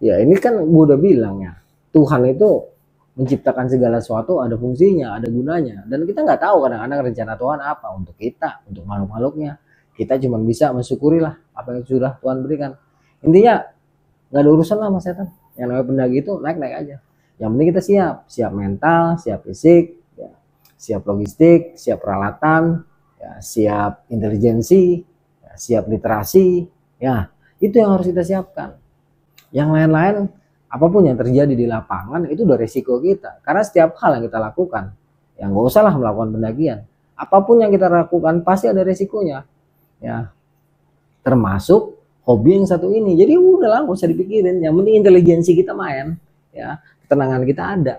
Ya ini kan gue udah bilang ya, Tuhan itu menciptakan segala sesuatu ada fungsinya, ada gunanya. Dan kita nggak tahu kadang-kadang rencana Tuhan apa untuk kita, untuk makhluk-makhluknya. Kita cuma bisa mensyukuri lah apa yang sudah Tuhan berikan. Intinya nggak ada urusan lah mas setan. Yang namanya pendaki itu naik-naik aja. Yang penting kita siap mental, siap fisik, ya, siap logistik, siap peralatan, ya, siap intelijensi, ya, siap literasi. Ya itu yang harus kita siapkan. Yang lain-lain apapun yang terjadi di lapangan itu udah resiko kita. Karena setiap hal yang kita lakukan, yang gak usah lah melakukan pendakian. Apapun yang kita lakukan pasti ada resikonya. Ya, termasuk hobi yang satu ini. Jadi udah lah gak usah dipikirin. Yang penting intelijensi kita main, ya, ketenangan kita ada.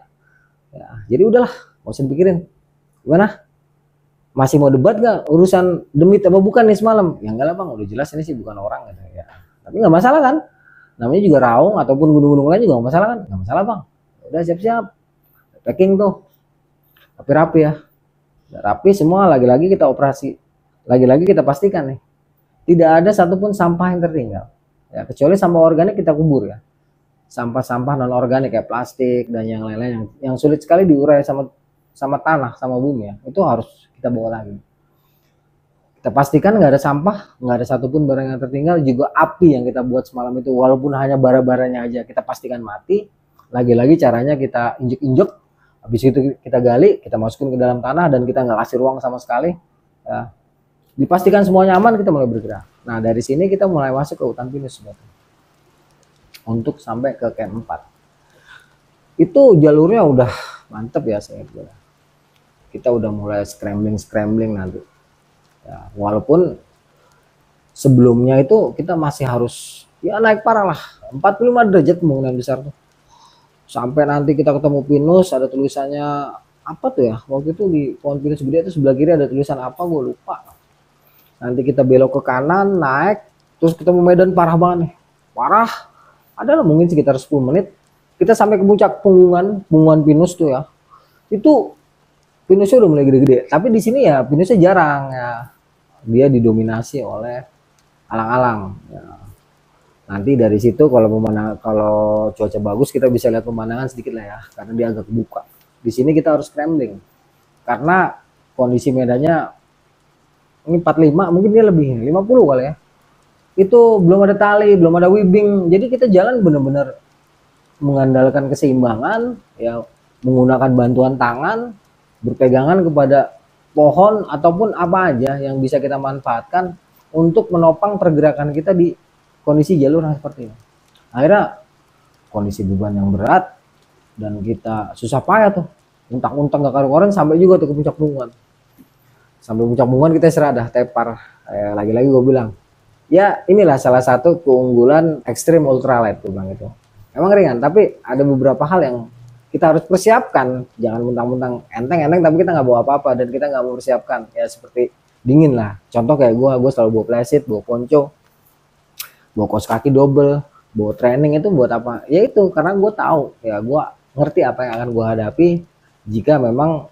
Ya, jadi udahlah gak usah dipikirin. Gimana? Masih mau debat gak urusan demi apa bukan nih semalam? Ya enggak lah bang, udah jelas ini sih bukan orang gitu ya. Tapi nggak masalah kan? Namanya juga Raung ataupun gunung-gunung lain juga nggak masalah kan? Nggak masalah bang. Udah siap-siap, packing tuh, rapi-rapi ya. Udah rapi semua, lagi-lagi kita operasi, lagi-lagi kita pastikan nih, tidak ada satupun sampah yang tertinggal. Ya kecuali sampah organik kita kubur ya. Sampah-sampah non organik kayak plastik dan yang lain-lain yang sulit sekali diurai sama tanah, sama bumi ya. Itu harus kita bawa lagi. Kita pastikan nggak ada sampah, nggak ada satupun barang yang tertinggal. Juga api yang kita buat semalam itu, walaupun hanya bara-baranya aja, kita pastikan mati. Lagi-lagi caranya kita injek-injek, habis itu kita gali, kita masukin ke dalam tanah dan kita nggak kasih ruang sama sekali. Ya. Dipastikan semuanya aman, kita mulai bergerak. Nah dari sini kita mulai masuk ke hutan pinus untuk sampai ke camp 4. Itu jalurnya udah mantep ya saya kira. Kita udah mulai scrambling nanti. Ya, walaupun sebelumnya itu kita masih harus ya naik parah lah 45 derajat kemungkinan besar tuh. Sampai nanti kita ketemu pinus ada tulisannya apa tuh ya, waktu itu di pohon pinus gede itu sebelah kiri ada tulisan apa gue lupa. Nanti kita belok ke kanan naik terus ketemu medan parah banget nih, parah. Adalah mungkin sekitar 10 menit kita sampai ke puncak punggungan pinus tuh ya. Itu pinusnya udah mulai gede-gede, tapi di sini ya pinusnya jarang ya, dia didominasi oleh alang-alang. Ya. Nanti dari situ kalau cuaca bagus kita bisa lihat pemandangan sedikit lah ya, karena dia agak kebuka. Di sini kita harus scrambling, karena kondisi medannya ini 45, mungkin dia lebih 50 kali ya. Itu belum ada tali, belum ada webbing, jadi kita jalan benar-benar mengandalkan keseimbangan, ya menggunakan bantuan tangan, berpegangan kepada pohon ataupun apa aja yang bisa kita manfaatkan untuk menopang pergerakan kita di kondisi jalur yang seperti ini. Akhirnya kondisi beban yang berat dan kita susah payah tuh, untang-untang gak karu-karuan sampai juga tuh ke puncak punggungan. Sampai puncak punggungan kita istirahat dah, tepar. Lagi-lagi gue bilang, ya inilah salah satu keunggulan ekstrim ultralight gue bilang itu. Emang ringan, tapi ada beberapa hal yang kita harus persiapkan. Jangan mentang-mentang enteng tapi kita nggak bawa apa-apa dan kita nggak mau persiapkan. Ya seperti dingin lah. Contoh kayak gue selalu bawa playset, bawa ponco, bawa kaos kaki double, bawa training itu buat apa? Ya itu karena gue tahu, ya gue ngerti apa yang akan gue hadapi jika memang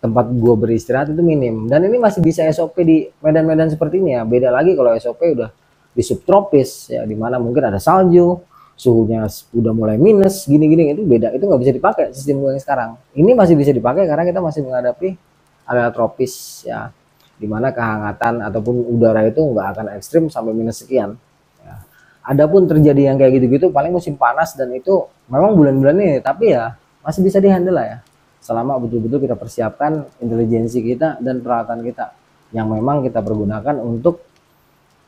tempat gue beristirahat itu minim. Dan ini masih bisa SOP di medan-medan seperti ini ya. Beda lagi kalau SOP udah di subtropis ya, dimana mungkin ada salju, suhunya udah mulai minus gini-gini, itu beda, itu nggak bisa dipakai sistem gue yang sekarang. Ini masih bisa dipakai karena kita masih menghadapi area tropis ya, dimana kehangatan ataupun udara itu nggak akan ekstrim sampai minus sekian ya. Adapun terjadi yang kayak gitu-gitu paling musim panas dan itu memang bulan-bulan ini, tapi ya masih bisa dihandle lah ya, selama betul-betul kita persiapkan intelijensi kita dan peralatan kita yang memang kita pergunakan untuk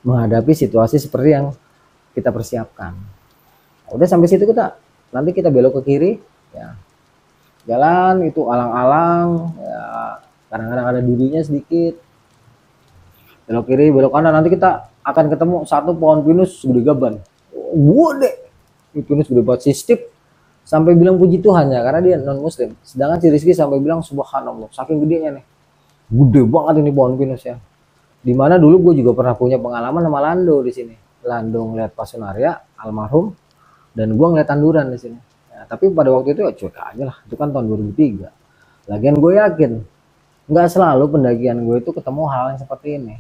menghadapi situasi seperti yang kita persiapkan. Udah sampai situ nanti kita belok ke kiri ya, jalan itu alang-alang ya, kadang-kadang ada durinya sedikit, belok kiri belok kanan, nanti kita akan ketemu satu pohon pinus gede gaban, gede, ini pinus gede banget, si Steve sampai bilang puji Tuhan ya karena dia non muslim, sedangkan si Rizky sampai bilang subhanallah saking gedenya nih, gede banget ini pohon pinus ya. Dimana dulu gue juga pernah punya pengalaman sama Lando di sini, Lando ngeliat Pasunaria almarhum dan gue ngeliat tanduran di sini ya, tapi pada waktu itu ya cuek aja lah, itu kan tahun 2003. Lagian gue yakin nggak selalu pendakian gue itu ketemu hal yang seperti ini.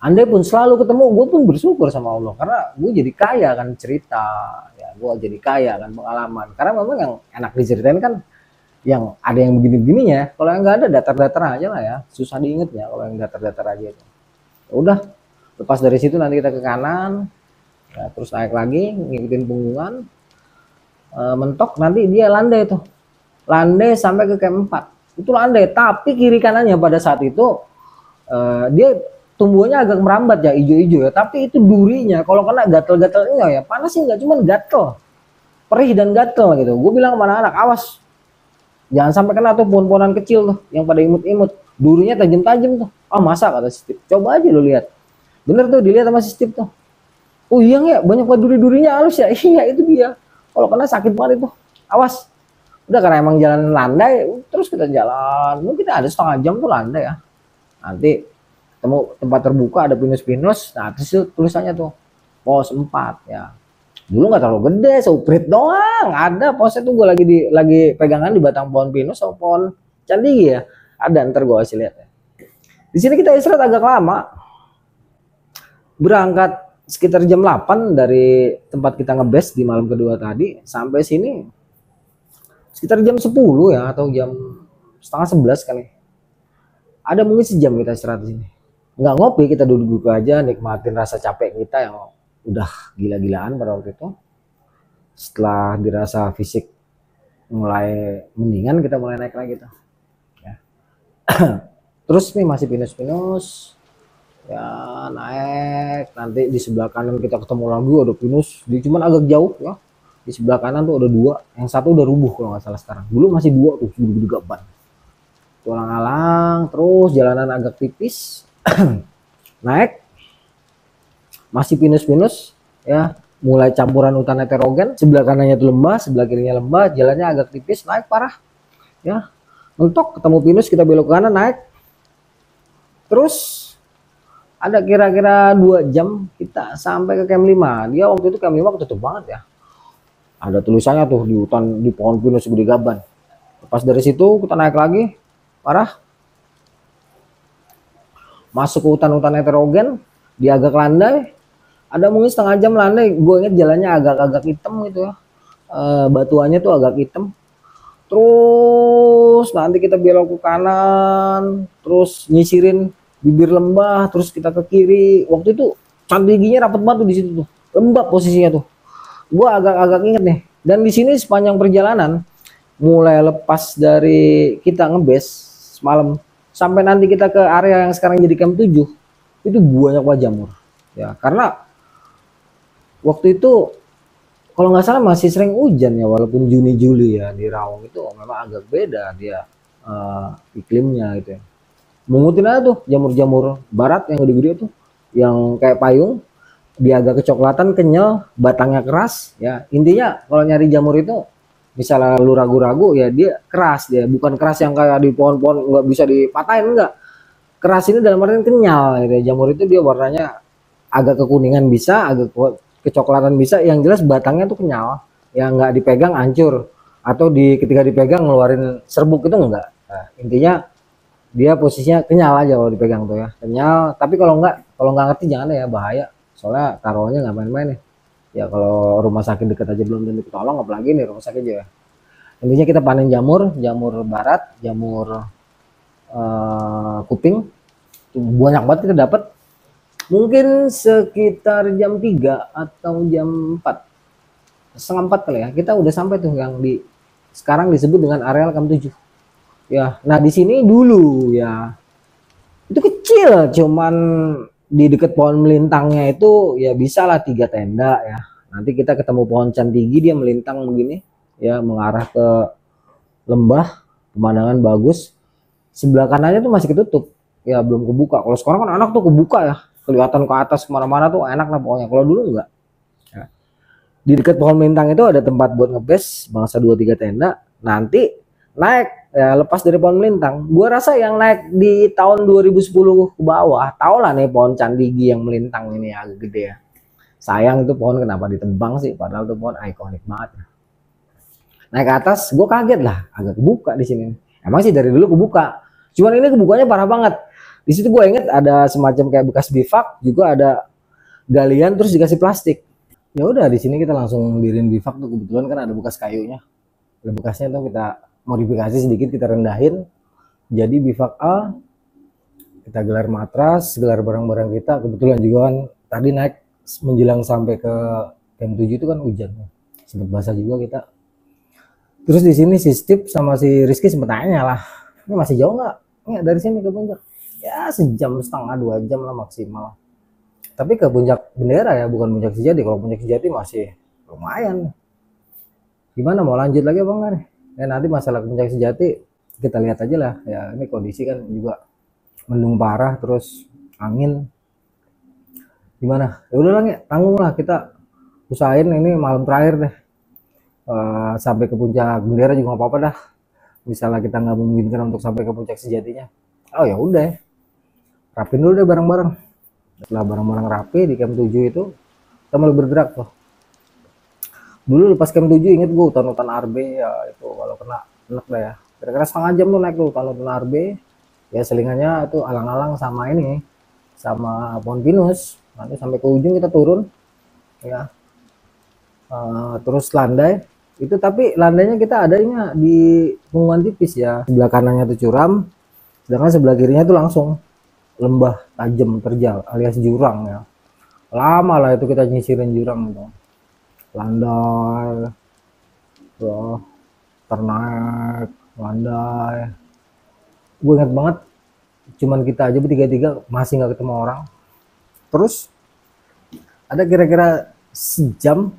Andai pun selalu ketemu, gue pun bersyukur sama Allah karena gue jadi kaya kan cerita, ya gue jadi kaya kan pengalaman. Karena memang yang enak diceritain kan yang ada yang begini-begininya. Kalau yang nggak ada datar-datar aja lah ya, susah diingetnya kalau yang datar-datar aja itu. Ya udah, lepas dari situ nanti kita ke kanan, ya, terus naik lagi ngikutin punggungan, mentok nanti dia landai tuh, landai sampai ke camp 4 itu landai, tapi kiri kanannya pada saat itu dia tumbuhnya agak merambat ya, hijau-hijau ya, tapi itu durinya kalau kena gatel-gatelnya ya, panas sih nggak, cuman gatel, perih dan gatel gitu. Gue bilang sama anak-anak, awas jangan sampai kena tuh pohon-pohonan kecil tuh yang pada imut-imut, durinya tajam-tajam tuh. Ah masa, kata si Steve, coba aja lu lihat. Bener tuh dilihat sama si Steve tuh. Oh iya ya, banyak banget duri-durinya halus ya. Iya itu dia, kalau kena sakit banget itu, awas. Udah, karena emang jalan landai, terus kita jalan, mungkin ada setengah jam tuh landai ya. Nanti ketemu tempat terbuka ada pinus-pinus, nah terus tulisannya tuh pos 4 ya. Dulu nggak terlalu gede, seuprit doang. Ada posnya tuh, gue lagi pegangan di batang pohon pinus sama pohon candi ya. Ada, ntar gue kasih lihat ya. Di sini kita istirahat agak lama. Berangkat sekitar jam 8 dari tempat kita ngebase di malam kedua tadi sampai sini sekitar jam 10 ya, atau jam setengah 11 kali. Ada mungkin sejam kita istirahat di sini. Nggak ngopi, kita duduk-duduk aja nikmatin rasa capek kita yang udah gila-gilaan pada waktu itu. Setelah dirasa fisik mulai mendingan, kita mulai naik lagi tuh ya. Terus nih masih pinus-pinus ya, naik. Nanti di sebelah kanan kita ketemu lagi ada pinus, cuman agak jauh ya. Di sebelah kanan tuh ada 2, yang satu udah rubuh kalau nggak salah sekarang. Dulu masih 2 tuh, gede-gede gaban. Tulang-alang, terus jalanan agak tipis. Naik masih pinus-pinus ya, mulai campuran hutan heterogen, sebelah kanannya itu lembah, sebelah kirinya lembah, jalannya agak tipis, naik parah ya. Mentok ketemu pinus, kita belok ke kanan, naik terus ada kira-kira 2 jam kita sampai ke camp 5. Dia waktu itu camp 5 ketutup banget ya, ada tulisannya tuh di hutan, di pohon pinus segede gaban. Pas dari situ kita naik lagi parah, masuk ke hutan-hutan heterogen, dia agak landai, ada mungkin setengah jam landai. Gue inget jalannya agak-agak hitam gitu ya, batuannya tuh agak hitam. Terus nanti kita belok ke kanan, terus nyisirin bibir lembah, terus kita ke kiri. Waktu itu candi giginya rapet banget tuh di situ tuh, lembab posisinya tuh. Gue agak-agak inget nih. Dan di sini sepanjang perjalanan, mulai lepas dari kita ngebase semalam sampai nanti kita ke area yang sekarang jadi camp 7, itu banyak banget jamur ya, karena waktu itu kalau nggak salah masih sering hujan ya, walaupun Juni Juli ya. Di Raung itu memang agak beda dia iklimnya gitu ya. Mengutin aja tuh jamur-jamur barat yang gede-gede tuh, yang kayak payung, dia agak kecoklatan, kenyal, batangnya keras ya. Intinya kalau nyari jamur itu, misalnya lu ragu-ragu ya, dia keras, dia bukan keras yang kayak di pohon-pohon nggak bisa dipatahin, enggak. Keras ini dalam artian kenyal gitu ya. Jamur itu dia warnanya agak kekuningan bisa, agak kecoklatan bisa, yang jelas batangnya tuh kenyal, yang nggak dipegang hancur, atau ketika dipegang ngeluarin serbuk itu enggak. Nah, intinya dia posisinya kenyal aja kalau dipegang tuh ya, kenyal. Tapi kalau nggak ngerti jangan ya, bahaya, soalnya taruhannya nggak main-main ya. Ya kalau rumah sakit deket aja belum tentu ketolong, apalagi nih rumah sakit aja ya. Intinya kita panen jamur barat, jamur kuping, banyak banget kita dapat. Mungkin sekitar jam 3 atau jam 4, setengah 4 kali ya, kita udah sampai tuh yang sekarang disebut dengan areal camp 7 ya. Nah di sini dulu ya itu kecil, cuman di dekat pohon melintangnya itu ya bisa lah 3 tenda ya. Nanti kita ketemu pohon cantigi, dia melintang begini ya, mengarah ke lembah, pemandangan bagus. Sebelah kanannya tuh masih ketutup ya, belum kebuka. Kalau sekarang kan enak tuh kebuka ya, kelihatan ke atas kemana-mana tuh enak lah pokoknya. Kalau dulu enggak ya. Di dekat pohon melintang itu ada tempat buat ngebase, bangsa 2-3 tenda. Nanti naik ya, lepas dari pohon melintang, gua rasa yang naik di tahun 2010 ke bawah, tau lah nih pohon candigi yang melintang ini agak gede ya. Sayang itu pohon kenapa ditebang sih, padahal itu pohon ikonik banget. Naik ke atas, gue kaget lah, agak kebuka di sini. Emang sih dari dulu kebuka, cuman ini kebukanya parah banget. Di situ gue inget ada semacam kayak bekas bivak, juga ada galian terus dikasih plastik. Ya udah di sini kita langsung dirin bivak tuh, kebetulan kan ada bekas kayunya. Ada bekasnya tuh kita modifikasi sedikit, kita rendahin jadi bivak A. Kita gelar matras, gelar barang-barang kita. Kebetulan juga kan tadi naik menjelang sampai ke camp 7 itu kan hujan, sempat basah juga kita. Terus di sini si Steve sama si Rizky sempat tanya lah, ini masih jauh nggak? Nggak, dari sini ke puncak ya sejam setengah 2 jam lah maksimal. Tapi ke puncak bendera ya, bukan puncak sejati. Kalau puncak sejati masih lumayan. Gimana, mau lanjut lagi apa enggak nih? Ya nanti masalah puncak sejati kita lihat aja lah. Ya ini kondisi kan juga mendung parah, terus angin. Gimana? Ya udah lah, tanggung lah, kita usahain ini malam terakhir deh. Sampai ke puncak bendera juga nggak apa-apa dah. Misalnya kita nggak memungkinkan untuk sampai ke puncak sejatinya, oh ya udah, rapin dulu deh barang-barang. Setelah barang-barang rapi di camp 7 itu, kita mulai bergerak tuh. Dulu pas camp 7 inget gue hutan-hutan RB ya, itu kalau kena enak dah ya. Kira-kira setengah jam tuh naik tuh hutan-hutan RB. Ya selingannya itu alang-alang sama ini, sama pohon pinus. Nanti sampai ke ujung kita turun ya. Terus landai itu, tapi landainya kita adanya di lingkungan tipis ya. Sebelah kanannya tuh curam, sedangkan sebelah kirinya tuh langsung lembah tajam terjal alias jurang ya. Lama lah itu kita nyisirin jurang itu. Landai, tuh, ternaik, landai. Gue inget banget, cuman kita aja bertiga-tiga masih nggak ketemu orang. Terus ada kira-kira sejam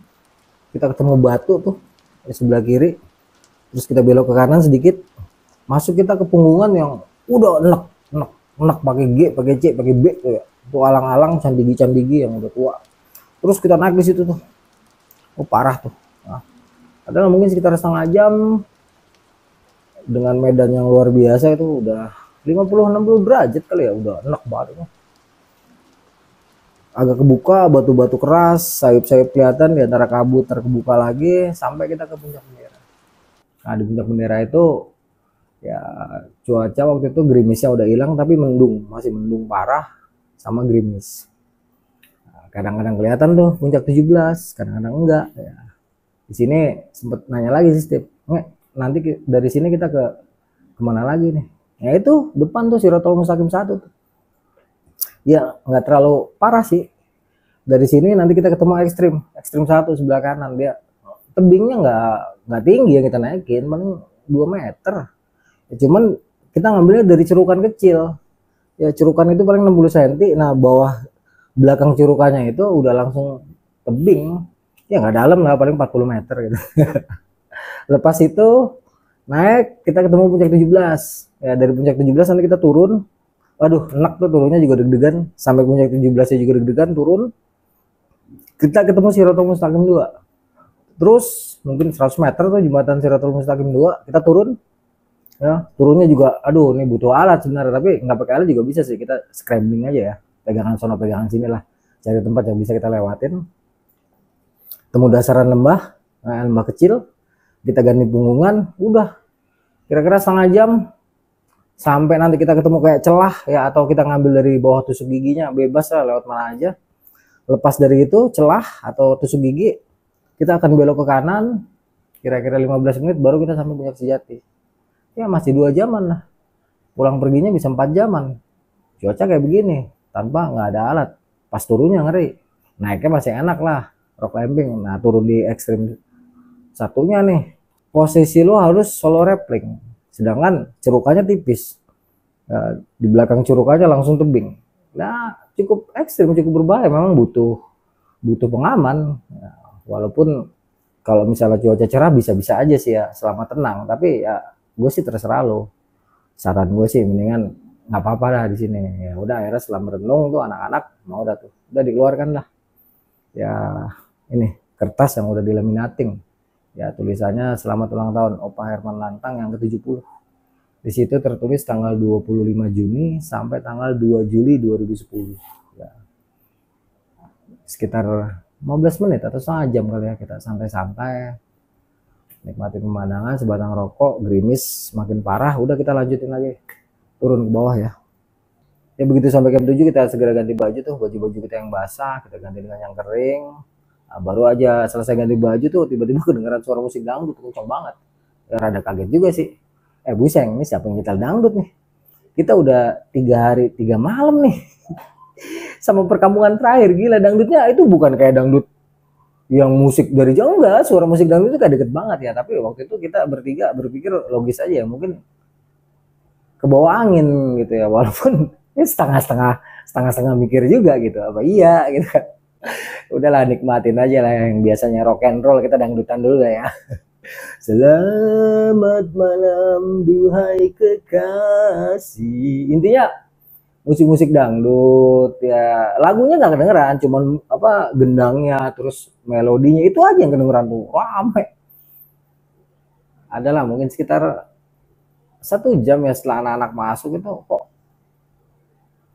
kita ketemu batu tuh di sebelah kiri. Terus kita belok ke kanan sedikit, masuk kita ke punggungan yang udah enak pakai G, pakai C, pakai B tuh ya. Itu alang-alang candigi yang udah tua. Terus kita naik di situ tuh. Oh parah tuh. Nah, ada mungkin sekitar setengah jam dengan medan yang luar biasa, itu udah 50-60 derajat kali ya, udah enak banget. Agak kebuka, batu-batu keras, sayup-sayup kelihatan di antara kabut terkebuka lagi sampai kita ke puncak bendera. Nah di puncak bendera itu ya cuaca waktu itu gerimisnya udah hilang, tapi mendung, masih mendung parah sama gerimis. Kadang-kadang kelihatan tuh puncak 17, kadang-kadang enggak ya. Di sini sempet nanya lagi sih Steve, nanti dari sini kita ke kemana lagi nih? Ya itu depan tuh Siratul Mustaqim 1 tuh. Ya nggak terlalu parah sih. Dari sini nanti kita ketemu ekstrim 1 sebelah kanan. Dia tebingnya nggak tinggi yang kita naikin, paling 2 meter. Ya, cuman kita ngambilnya dari cerukan kecil. Ya cerukan itu paling 60 cm. Nah bawah belakang cerukannya itu udah langsung tebing. Ya nggak dalam lah, paling 40 meter gitu. Lepas itu naik, kita ketemu puncak 17. Ya dari puncak 17 nanti kita turun. Waduh enak tuh, turunnya juga deg-degan. Sampai puncak 17 nya juga deg-degan turun. Kita ketemu Siratul Mustaqim 2. Terus mungkin 100 meter tuh jembatan Siratul Mustaqim 2, kita turun. Ya, turunnya juga aduh ini butuh alat sebenarnya, tapi nggak pakai alat juga bisa sih, kita scrambling aja ya. Pegangan sono pegangan sini lah. Cari tempat yang bisa kita lewatin. Temu dasaran lembah, lembah kecil. Kita ganti punggungan, udah. Kira-kira setengah jam sampai nanti kita ketemu kayak celah ya, atau kita ngambil dari bawah tusuk giginya, bebas lah lewat mana aja. Lepas dari itu celah atau tusuk gigi, kita akan belok ke kanan, kira-kira 15 menit baru kita sampai puncak sejati. Ya masih 2 jaman lah, pulang perginya bisa 4 jaman. Cuaca kayak begini tanpa nggak ada alat, pas turunnya ngeri, naiknya masih enak lah, rock climbing. Nah turun di ekstrim satunya nih, posisi lo harus solo rappelling, sedangkan cerukannya tipis. Nah, di belakang cerukannya langsung tebing. Nah cukup ekstrim, cukup berbahaya, memang butuh pengaman ya, walaupun kalau misalnya cuaca cerah bisa-bisa aja sih ya selama tenang, tapi ya gue sih terserah lo. Saran gue sih mendingan nggak apa-apa lah di sini. Ya udah akhirnya setelah merenung tuh anak-anak mau udah dikeluarkan lah ya ini kertas yang udah dilaminating ya, tulisannya selamat ulang tahun Opa Herman Lantang yang ke-70. Di situ tertulis tanggal 25 Juni sampai tanggal 2 Juli 2010 ya. Sekitar 15 menit atau setengah jam kali ya, kita santai-santai nikmati pemandangan, sebatang rokok, gerimis makin parah, udah kita lanjutin lagi turun ke bawah ya. Ya begitu sampai jam 7 kita segera ganti baju tuh, baju-baju kita yang basah kita ganti dengan yang kering. Nah, baru aja selesai ganti baju tuh tiba-tiba kedengeran suara musik dangdut kencang banget. Ya, rada kaget juga sih. Buseng, ini siapa yang nyetel dangdut nih? Kita udah 3 hari 3 malam nih sama perkampungan terakhir. Gila, dangdutnya itu bukan kayak dangdut yang musik dari jauh, enggak. Suara musik dangdut itu kayak deket banget ya, tapi waktu itu kita bertiga berpikir logis aja ya, mungkin ke bawah angin gitu ya, walaupun ini setengah-setengah mikir juga gitu, apa iya gitu kan. Udahlah, nikmatin aja lah, yang biasanya rock and roll kita dangdutan dulu lah ya. Selamat malam duhai kekasih. Intinya musik-musik dangdut ya, lagunya nggak kedengeran, cuman apa gendangnya terus melodinya itu aja yang kedengeran tuh rame. Adalah mungkin sekitar 1 jam ya setelah anak-anak masuk itu, kok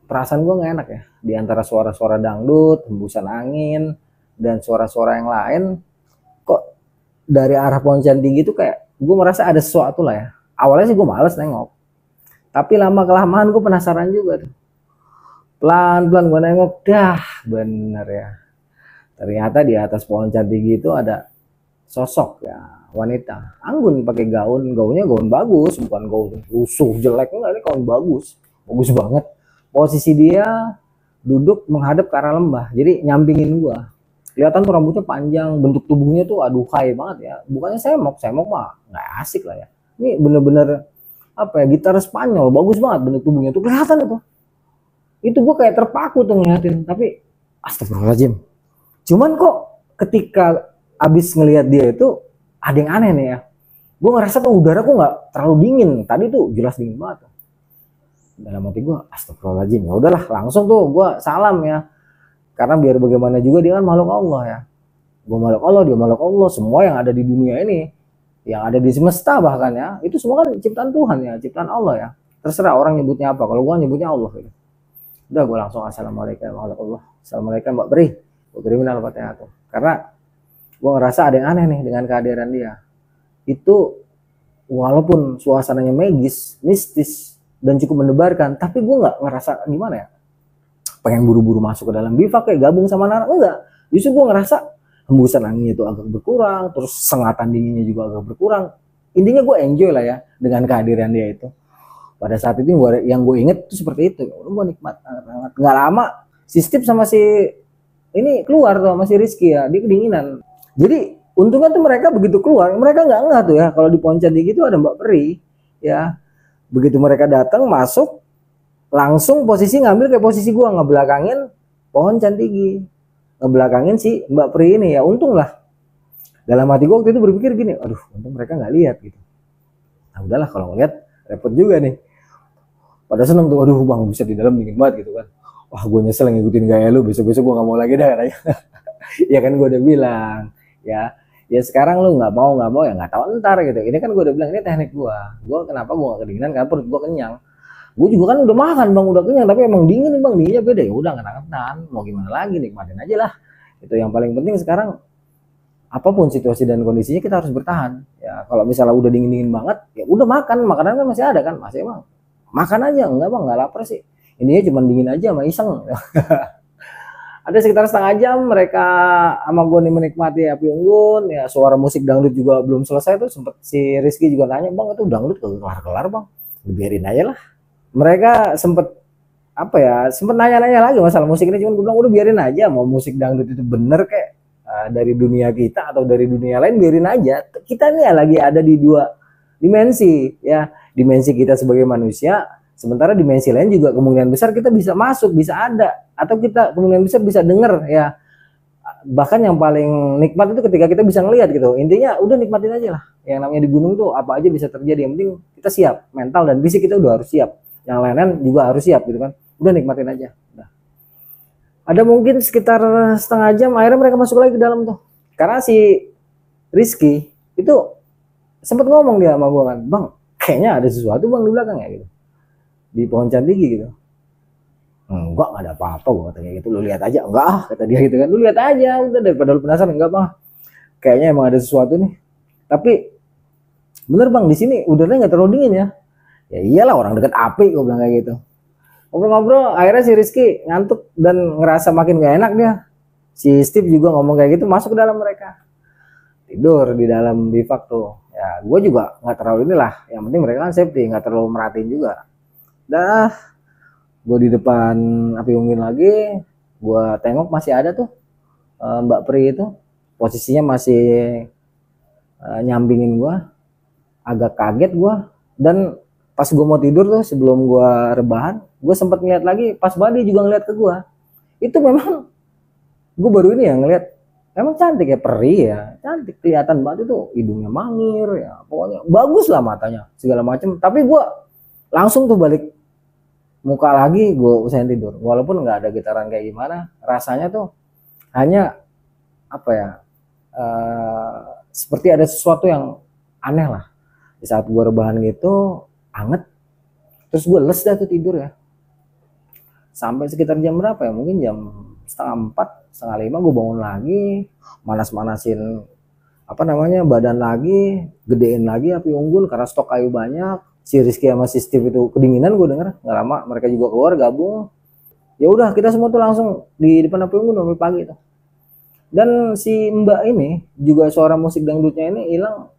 perasaan gue nggak enak ya, di antara suara-suara dangdut, hembusan angin dan suara-suara yang lain, kok dari arah Poncan Tinggi itu kayak gue merasa ada sesuatu lah ya. Awalnya sih gue males nengok, tapi lama kelamaan gue penasaran juga tuh. Pelan-pelan gue nengok, dah bener ya. Ternyata di atas Poncan Tinggi itu ada sosok ya, wanita. Anggun pakai gaunnya gaun bagus, bukan gaun lusuh jelek, enggak, ini gaun bagus. Bagus banget. Posisi dia duduk menghadap ke arah lembah, jadi nyampingin gue. Kelihatan tuh rambutnya panjang, bentuk tubuhnya tuh aduhai banget ya. Bukannya semok mah nggak asik lah ya. Ini bener-bener apa ya, gitar Spanyol, bagus banget bentuk tubuhnya tuh, kelihatan itu. Itu gue kayak terpaku tuh ngeliatin, tapi astagfirullahaladzim. Cuman kok ketika abis ngelihat dia itu ada yang aneh nih ya. Gue ngerasa tuh udara kok nggak terlalu dingin. Tadi tuh jelas dingin banget. Dalam hati gue, astagfirullahaladzim. Ya udahlah, langsung tuh gue salam ya. Karena biar bagaimana juga dia kan makhluk Allah ya. Gue makhluk Allah, dia makhluk Allah. Semua yang ada di dunia ini, yang ada di semesta bahkan ya, itu semua kan ciptaan Tuhan ya, ciptaan Allah ya. Terserah orang nyebutnya apa. Kalau gue nyebutnya Allah gitu. Udah, gue langsung assalamualaikum makhluk Allah. Assalamualaikum Mbak Beri. Gue kirimin Al-Fatihah tuh. Karena gue ngerasa ada yang aneh nih dengan kehadiran dia. Itu walaupun suasananya magis, mistis, dan cukup mendebarkan, tapi gue nggak ngerasa gimana ya, pengen buru-buru masuk ke dalam bivak kayak gabung sama anak, enggak. Justru gue ngerasa hembusan anginnya itu agak berkurang, terus sengatan dinginnya juga agak berkurang. Intinya gue enjoy lah ya dengan kehadiran dia itu. Pada saat itu yang gue inget itu seperti itu. Gue nikmat banget. Nggak lama si Steve sama si ini keluar tuh, sama si Rizky ya, dia kedinginan. Jadi untungnya tuh mereka begitu keluar, mereka nggak ngeh tuh ya kalau di Poncan Tinggi itu ada Mbak Peri ya. Begitu mereka datang masuk, langsung posisi ngambil kayak posisi gua, ngebelakangin Poncan Tinggi, ngebelakangin si Mbak Pri ini ya. Untung lah. Dalam hati gua waktu itu berpikir gini, aduh untung mereka nggak lihat gitu. Nah udahlah, kalau ngeliat repot juga nih. Pada seneng tuh, aduh bang bisa di dalam dingin banget gitu kan. Wah gue nyesel ngikutin gaya lu, besok-besok gue nggak mau lagi dah katanya. Ya kan gue udah bilang ya, ya sekarang lu nggak mau ya nggak tahu ntar gitu. Ini kan gue udah bilang ini teknik gue kenapa gue nggak kedinginan, karena perut gue kenyang. Gue juga kan udah makan bang, udah kenyang, tapi emang dingin nih bang, dinginnya beda. Ya udah ngetan, mau gimana lagi, nikmatin aja lah. Itu yang paling penting sekarang. Apapun situasi dan kondisinya kita harus bertahan ya. Kalau misalnya udah dingin banget ya udah makan, makanan kan masih ada kan, masih emang makan aja. Enggak bang, nggak lapar sih, ininya cuma dingin aja sama iseng. Ada sekitar setengah jam mereka sama gue nih menikmati api unggun ya. Suara musik dangdut juga belum selesai tuh, sempet si Rizky juga nanya, bang itu dangdut kelar bang, biarin aja lah. Mereka sempet apa ya, sempet nanya-nanya lagi masalah musik ini, cuman gue bilang udah biarin aja, mau musik dangdut itu bener kayak dari dunia kita atau dari dunia lain, biarin aja. Kita nih lagi ada di 2 dimensi ya, dimensi kita sebagai manusia, sementara dimensi lain juga kemungkinan besar kita bisa masuk, bisa ada, atau kita kemungkinan besar bisa denger ya. Bahkan yang paling nikmat itu ketika kita bisa ngelihat gitu. Intinya udah nikmatin aja lah. Yang namanya di gunung tuh apa aja bisa terjadi, yang penting kita siap, mental dan fisik kita udah harus siap, yang lain-lain juga harus siap gitu kan. Udah nikmatin aja. Udah. Ada mungkin sekitar setengah jam, akhirnya mereka masuk lagi ke dalam tuh. Karena si Rizky itu sempat ngomong dia sama gue kan, bang kayaknya ada sesuatu bang di belakang ya gitu, di Poncan Tinggi gitu. Enggak ada apa-apa, gue katanya gitu. Lu lihat aja. Enggak, kata dia gitu kan. Lu lihat aja, udah, daripada lu penasaran. Enggak mah, kayaknya emang ada sesuatu nih. Tapi bener bang, di sini udaranya nggak terlalu dingin ya. Ya iyalah, orang deket api, gue bilang kayak gitu. Ngobrol-ngobrol akhirnya si Rizky ngantuk dan ngerasa makin gak enak dia. Si Steve juga ngomong kayak gitu, masuk ke dalam mereka. Tidur di dalam bivak tuh. Ya gue juga nggak terlalu inilah, yang penting mereka kan safety, nggak terlalu merhatiin juga. Dah, gue di depan api unggun lagi, gue tengok masih ada tuh Mbak Pri itu, posisinya masih nyambingin gue. Agak kaget gue, dan pas gue mau tidur tuh sebelum gue rebahan, gue sempat ngeliat lagi, pas Badi juga ngeliat ke gue. Itu memang gue baru ini ya ngeliat, emang cantik ya, peri ya, cantik, kelihatan banget itu, hidungnya mangir ya, pokoknya bagus lah matanya segala macem. Tapi gue langsung tuh balik muka lagi, gue usahain tidur walaupun nggak ada getaran kayak gimana. Rasanya tuh hanya apa ya, seperti ada sesuatu yang aneh lah di saat gue rebahan gitu, anget. Terus gue les dah tuh tidur ya, sampai sekitar jam berapa ya, mungkin jam setengah 4, setengah 5 gue bangun lagi, manas-manasin apa namanya badan lagi, gedein lagi api unggun karena stok kayu banyak. Si Rizky sama si Steve itu kedinginan, gue denger nggak lama mereka juga keluar gabung. Ya udah kita semua tuh langsung di depan api unggun sampai pagi tuh. Dan si Mbak ini juga suara musik dangdutnya ini hilang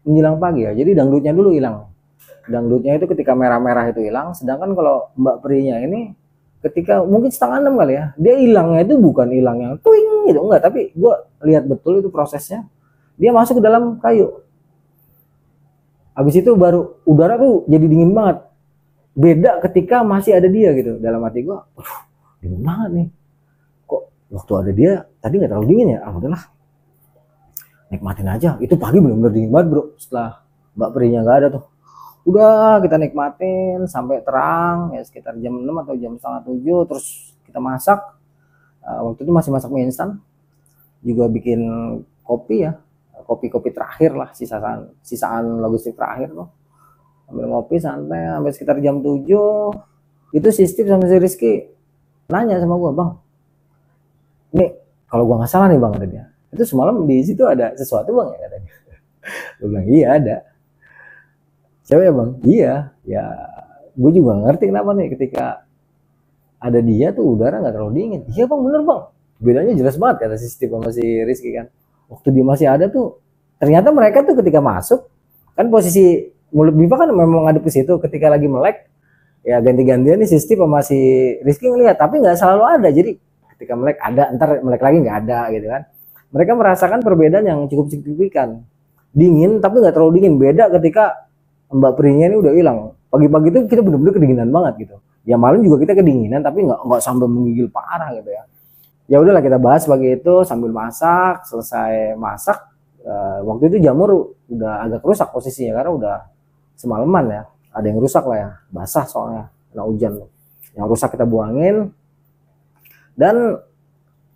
menjelang pagi ya, jadi dangdutnya dulu hilang. Dangdutnya itu ketika merah-merah itu hilang, sedangkan kalau Mbak Prinya ini ketika mungkin setengah 6 kali ya, dia hilangnya itu bukan hilang yang twing gitu, enggak, tapi gue lihat betul itu prosesnya. Dia masuk ke dalam kayu, habis itu baru udara tuh jadi dingin banget, beda ketika masih ada dia gitu. Dalam hati gue, dingin banget nih, kok waktu ada dia tadi nggak terlalu dingin ya. Udahlah, nikmatin aja. Itu pagi bener-bener dingin banget bro, setelah Mbak Prinya nggak ada tuh. Udah kita nikmatin sampai terang ya, sekitar jam 6 atau jam setengah 7. Terus kita masak, waktu itu masih masak mie instan, juga bikin kopi ya, kopi-kopi terakhir lah, sisaan logistik terakhir tuh, ambil ngopi santai sampai sekitar jam 7. Itu si Steve sama si Rizky nanya sama gue, bang, ini kalau gue nggak salah nih bang, kata dia, itu semalam di situ ada sesuatu bang ya, katanya. Gue bilang iya ada. Siapa ya bang? Iya, ya gue juga ngerti kenapa nih, ketika ada dia tuh udara nggak terlalu dingin. Iya bang, bener bang, bedanya jelas banget kata si Steve sama si Rizky kan. Waktu dia masih ada tuh, ternyata mereka tuh ketika masuk kan posisi mulut bivak kan memang ngadep ke situ. Ketika lagi melek ya ganti-gantian nih si Steve sama si Rizky ngelihat, tapi nggak selalu ada. Jadi ketika melek ada, ntar melek lagi nggak ada gitu kan. Mereka merasakan perbedaan yang cukup signifikan, dingin tapi nggak terlalu dingin. Beda ketika Mbak Prinya ini udah hilang. Pagi-pagi itu kita bener-bener kedinginan banget gitu. Ya malam juga kita kedinginan, tapi nggak sampai menggigil parah gitu ya. Ya udahlah kita bahas pagi itu sambil masak. Selesai masak, waktu itu jamur udah agak rusak posisinya karena udah semalaman ya. Ada yang rusak lah ya, basah soalnya kena hujan. Yang rusak kita buangin, dan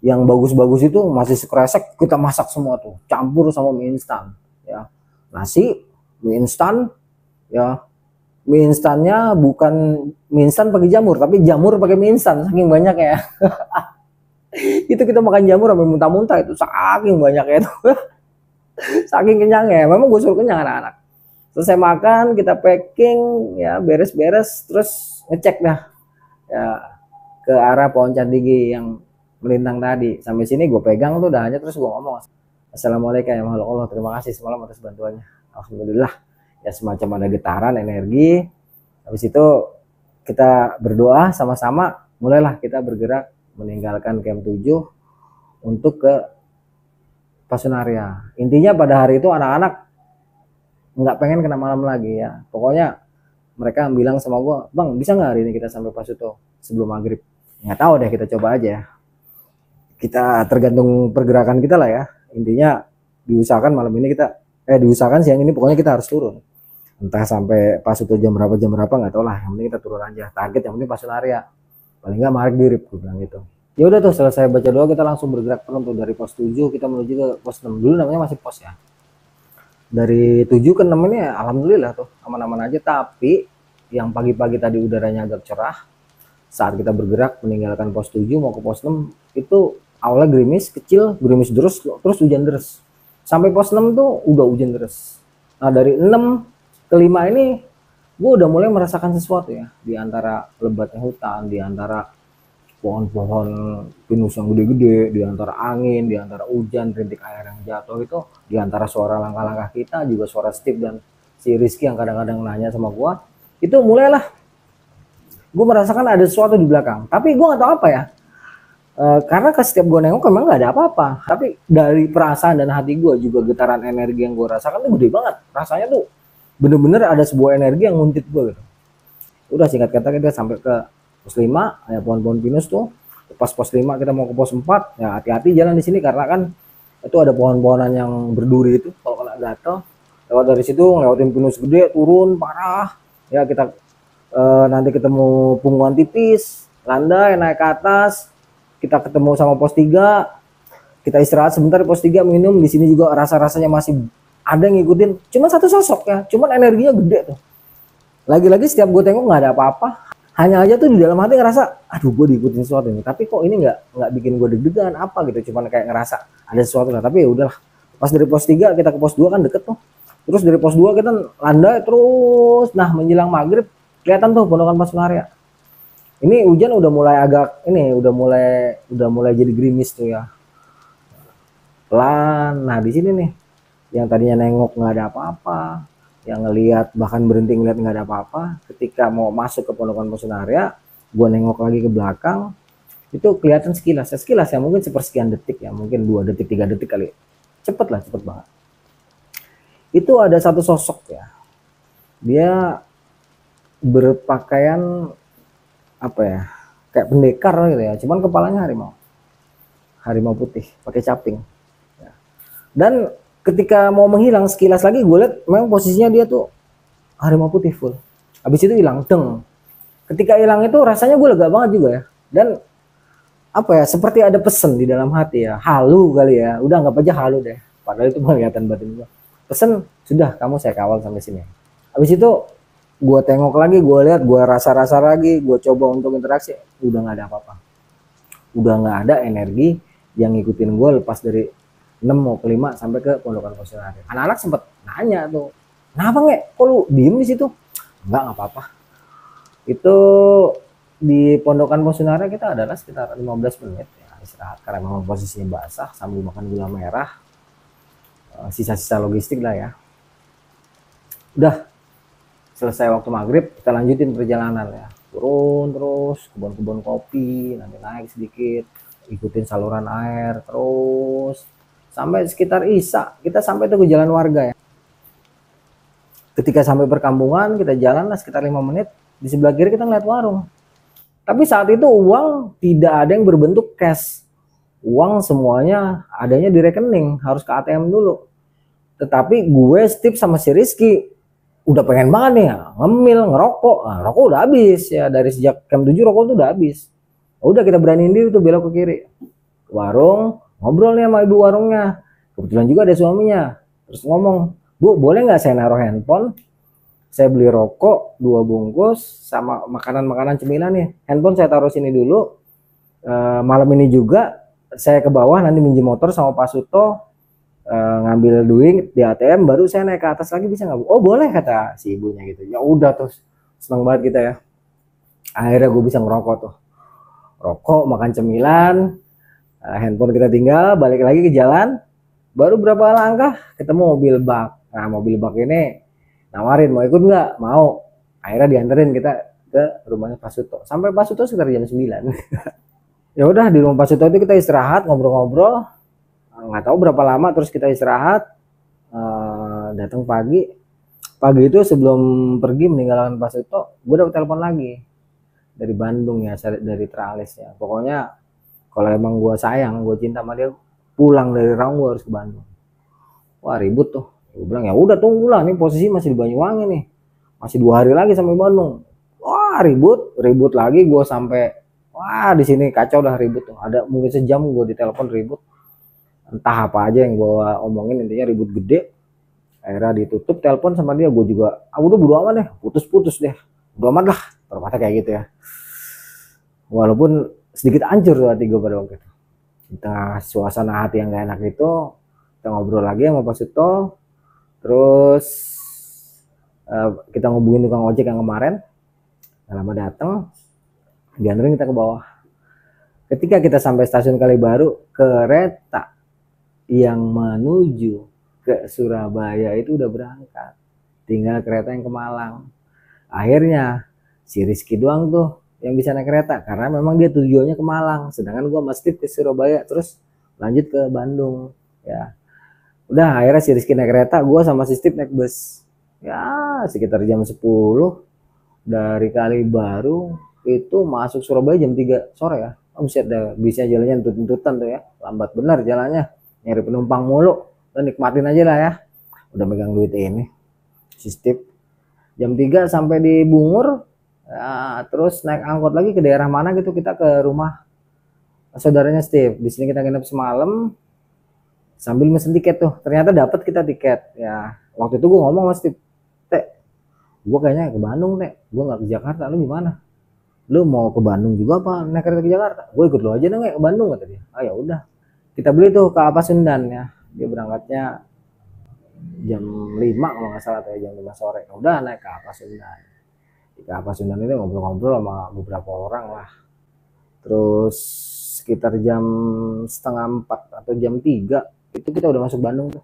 yang bagus-bagus itu masih sekresek kita masak semua tuh, campur sama mie instan ya. Nasi, mie instan ya, mie instannya bukan mie instan pakai jamur, tapi jamur pakai mie instan, saking banyak ya. Itu kita makan jamur sampai muntah-muntah, itu saking banyaknya itu. Saking kenyangnya, memang gue suruh kenyang anak-anak. Selesai makan, kita packing ya, beres-beres, terus ngecek dah ya ke arah pohon candigi yang melintang tadi. Sampai sini gue pegang tuh dahannya, terus gue ngomong, assalamualaikum ya makhluk Allah, terima kasih semalam atas bantuannya, alhamdulillah. Ya semacam ada getaran energi. Habis itu kita berdoa sama-sama, mulailah kita bergerak meninggalkan camp 7 untuk ke Pasunarya. Intinya pada hari itu anak-anak nggak pengen kena malam lagi ya. Pokoknya mereka bilang sama gue, bang bisa nggak hari ini kita sampai Pasuto sebelum maghrib? Nggak tahu deh, kita coba aja. Kita tergantung pergerakan kita lah ya. Intinya diusahakan malam ini kita, diusahakan siang ini pokoknya kita harus turun. Entah sampai Pasuto jam berapa nggak tahu lah, yang penting kita turun aja. Target yang penting Pasunarya, paling nggak maghrib, gue bilang gitu. Ya udah tuh, selesai baca doa kita langsung bergerak turun tuh dari pos 7 kita menuju ke pos 6. Dulu namanya masih pos ya. Dari 7 ke 6 ini ya, alhamdulillah tuh aman-aman aja. Tapi yang pagi-pagi tadi udaranya agak cerah, saat kita bergerak meninggalkan pos 7 mau ke pos 6 itu awalnya gerimis kecil, gerimis terus hujan deras. Sampai pos 6 tuh udah hujan deras. Nah dari 6 ke 5 ini gue udah mulai merasakan sesuatu ya, di antara lebatnya hutan, di antara pohon-pohon pinus yang gede-gede, di antara angin, di antara hujan, rintik air yang jatuh itu, di antara suara langkah-langkah kita, juga suara Steve dan si Rizky yang kadang-kadang nanya sama gue, itu mulailah gue merasakan ada sesuatu di belakang. Tapi gue nggak tahu apa ya. Karena ke setiap gue nengok emang nggak ada apa-apa. Tapi dari perasaan dan hati gue juga getaran energi yang gue rasakan tuh gede banget. Rasanya tuh bener-bener ada sebuah energi yang nguntit gue gitu. Udah singkat kata kita sampai ke pos 5, ya pohon-pohon pinus tuh. Pas pos 5 kita mau ke pos 4, ya hati-hati jalan di sini karena kan itu ada pohon-pohonan yang berduri itu. Kalau kena gatel, lewat dari situ ngelewatin pinus gede, turun parah. Ya kita nanti ketemu punggungan tipis, landai naik ke atas, kita ketemu sama pos 3, kita istirahat sebentar di pos 3 minum. Di sini juga rasa-rasanya masih ada yang ngikutin, cuma satu sosok ya, cuman energinya gede tuh. Lagi-lagi setiap gue tengok nggak ada apa-apa, hanya aja tuh di dalam hati ngerasa, aduh gue diikutin sesuatu ini, tapi kok ini nggak bikin gue deg-degan apa gitu, cuman kayak ngerasa ada sesuatu lah. Tapi ya udahlah, pas dari pos 3 kita ke pos 2 kan deket tuh, terus dari pos 2 kita landai terus. Nah menjelang maghrib kelihatan tuh pondokan Pasunarya. Ini hujan udah mulai agak ini udah mulai jadi gerimis tuh ya. Pelan. Nah, di sini nih yang tadinya nengok nggak ada apa-apa, yang ngelihat bahkan berhenti ngeliat nggak ada apa-apa, ketika mau masuk ke pondokan Pasunarya, gua nengok lagi ke belakang, itu kelihatan sekilas ya mungkin sepersekian detik ya, mungkin 2 detik 3 detik kali. Cepet banget. Itu ada satu sosok ya. Dia berpakaian apa ya, kayak pendekar gitu ya, cuman kepalanya harimau putih pakai caping ya. Dan ketika mau menghilang sekilas lagi gue lihat memang posisinya dia tuh harimau putih full, habis itu hilang deng. Ketika hilang itu rasanya gue lega banget juga ya, dan apa ya, seperti ada pesan di dalam hati ya, halu kali ya, udah anggap aja halu deh, padahal itu penglihatan batin gue. Pesan, sudah kamu saya kawal sampai sini. Habis itu gue tengok lagi, gue lihat, gue rasa-rasa lagi, gue coba untuk interaksi, udah nggak ada apa-apa, udah nggak ada energi yang ngikutin gue lepas dari 6 mau ke 5 sampai ke pondokan Pasunarya. Anak-anak sempet nanya tuh, kenapa nggak, kok lu diem di situ? Nggak apa-apa. Itu di pondokan Pasunarya kita adalah sekitar 15 menit ya istirahat karena memang posisinya basah sambil makan gula merah, sisa-sisa logistik lah ya. Udah selesai waktu maghrib, kita lanjutin perjalanan ya, turun terus kebun-kebun kopi, nanti naik sedikit, ikutin saluran air terus sampai sekitar Isya kita sampai tuh ke jalan warga ya. Ketika sampai perkampungan kita jalan lah sekitar 5 menit, di sebelah kiri kita ngeliat warung, tapi saat itu uang tidak ada yang berbentuk cash, uang semuanya adanya di rekening, harus ke ATM dulu. Tetapi gue, Steve sama si Rizky udah pengen banget nih ya, ngemil, ngerokok. Nah, rokok udah habis ya, dari sejak camp 7 rokok tuh udah habis. Udah kita beraniin diri tuh belok ke kiri, ke warung, ngobrol nih sama ibu warungnya, kebetulan juga ada suaminya. Terus ngomong, Bu boleh nggak saya naruh handphone, saya beli rokok 2 bungkus sama makanan-makanan cemilan nih, handphone saya taruh sini dulu, malam ini juga saya ke bawah nanti minjem motor sama Pak Suto, ngambil duit di ATM, baru saya naik ke atas lagi, bisa nggak Bu? Oh boleh, kata si ibunya gitu. Ya udah, terus seneng banget kita ya, akhirnya gue bisa ngerokok tuh, rokok, makan cemilan, handphone kita tinggal, balik lagi ke jalan. Baru berapa langkah ketemu mobil bak. Nah mobil bak ini nawarin mau ikut nggak, mau. Akhirnya dianterin kita ke rumahnya Pak Suto, sampai Pak Suto sekitar jam 9. Ya udah di rumah Pak Suto itu kita istirahat, ngobrol-ngobrol, nggak tahu berapa lama, terus kita istirahat. Datang pagi itu sebelum pergi meninggalkan Pak Suto, gue dapat telepon lagi dari Bandung ya, dari Tralis ya. Pokoknya kalau emang gue sayang, gue cinta sama dia, pulang dari Raung gue harus ke Bandung. Wah ribut tuh, gue bilang ya udah tunggulah, nih posisi masih di Banyuwangi nih, masih 2 hari lagi sampai Bandung. Wah ribut lagi gue sampai, wah di sini kacau dah, ribut tuh, ada mungkin sejam gue ditelepon ribut, entah apa aja yang gue omongin, intinya ribut gede. Akhirnya ditutup telepon sama dia, gue juga udah bodo amat deh, putus deh, bodo amat lah, terpaksa kayak gitu ya. Walaupun sedikit hancur tuh hati gue pada waktu itu, di tengah suasana hati yang gak enak itu, kita ngobrol lagi sama Pak Suto. Terus kita ngubungin tukang ojek yang kemarin, gak lama datang, dianterin kita ke bawah. Ketika kita sampai stasiun Kalibaru, kereta yang menuju ke Surabaya itu udah berangkat, tinggal kereta yang ke Malang. Akhirnya si Rizky doang tuh yang bisa naik kereta, karena memang dia tujuannya ke Malang, sedangkan gue mesti ke Surabaya terus lanjut ke Bandung ya. Udah akhirnya si Rizky naik kereta, gue sama si Steve naik bus ya. Sekitar jam 10 dari Kalibaru itu masuk Surabaya jam 3 sore ya. Buset dah, bisa jalannya tuntut-tuntutan tuh ya, lambat benar jalannya, nyari penumpang mulu. Dan nikmatin aja lah ya, udah megang duit ini si Steve. Jam 3 sampai di Bungur ya, terus naik angkot lagi ke daerah mana gitu, kita ke rumah saudaranya Steve. Di sini kita nginep semalam sambil mesen tiket tuh. Ternyata dapat kita tiket ya. Waktu itu gue ngomong sama Steve, Teh, gue kayaknya ke Bandung, Teh, gue nggak ke Jakarta, lu gimana? Lu mau ke Bandung juga apa naik kereta ke Jakarta? Gue ikut lu aja dong ke Bandung, kata dia. Ah ya udah, kita beli tuh ke Pasundan ya. Dia berangkatnya jam 5 kalau nggak salah, atau jam 5 sore. Udah naik ke Pasundan. Di Pasundan itu ngobrol-ngobrol sama beberapa orang lah. Terus sekitar jam setengah 4 atau jam 3 itu kita udah masuk Bandung tuh.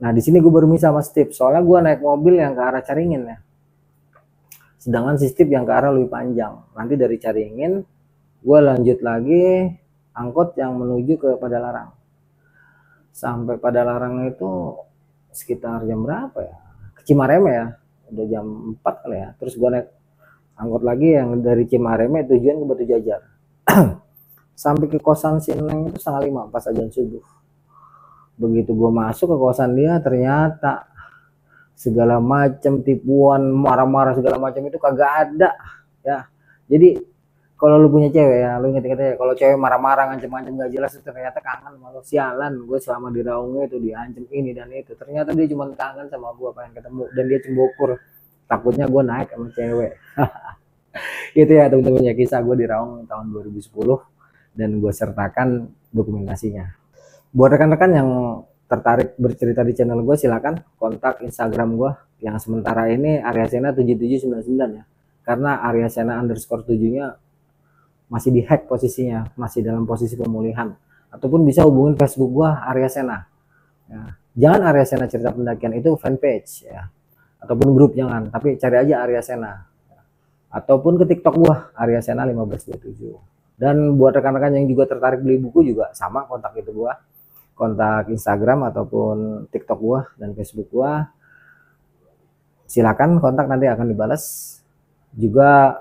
Nah di sini gue baru misah sama Steve, soalnya gue naik mobil yang ke arah Caringin ya, sedangkan si Steve yang ke arah Lui Panjang. Nanti dari Caringin gue lanjut lagi angkot yang menuju ke Padalarang. Sampai Padalarang itu sekitar jam berapa ya, ke Cimareme ya, udah jam 4 kali ya. Terus gue naik angkot lagi yang dari Cimareme tujuan ke Batu Jajar. Sampai ke kosan si Neng itu setengah 5 pas azan subuh. Begitu gue masuk ke kosan dia, ternyata segala macam tipuan, marah-marah segala macam itu kagak ada ya. Jadi kalau lu punya cewek ya, lu inget ya, kalau cewek marah-marah ngancem-ngancem gak jelas, ternyata kangen malu. Sialan, gue selama di Raungnya itu diancem ini dan itu, ternyata dia cuma kangen sama gue, pengen ketemu, dan dia cembokur takutnya gue naik sama cewek. Itu ya teman-teman ya, kisah gue di Raung tahun 2010 dan gue sertakan dokumentasinya. Buat rekan-rekan yang tertarik bercerita di channel gue, silakan kontak Instagram gue yang sementara ini Aryasena7799 ya, karena Aryasena_7 nya masih di hack posisinya, masih dalam posisi pemulihan. Ataupun bisa hubungin Facebook gue Aryasena ya. Jangan Aryasena Cerita Pendakian, itu fanpage ya, ataupun grup jangan, tapi cari aja Aryasena. Ataupun ke TikTok gua Aryasena 1527. Dan buat rekan-rekan yang juga tertarik beli buku juga sama, kontak itu gua, kontak Instagram ataupun TikTok gua dan Facebook gua, silakan kontak, nanti akan dibalas juga.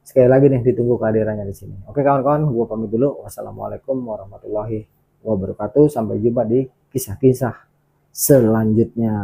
Sekali lagi nih, ditunggu kehadirannya di sini. Oke kawan-kawan, gua pamit dulu. Wassalamualaikum warahmatullahi wabarakatuh. Sampai jumpa di kisah-kisah selanjutnya.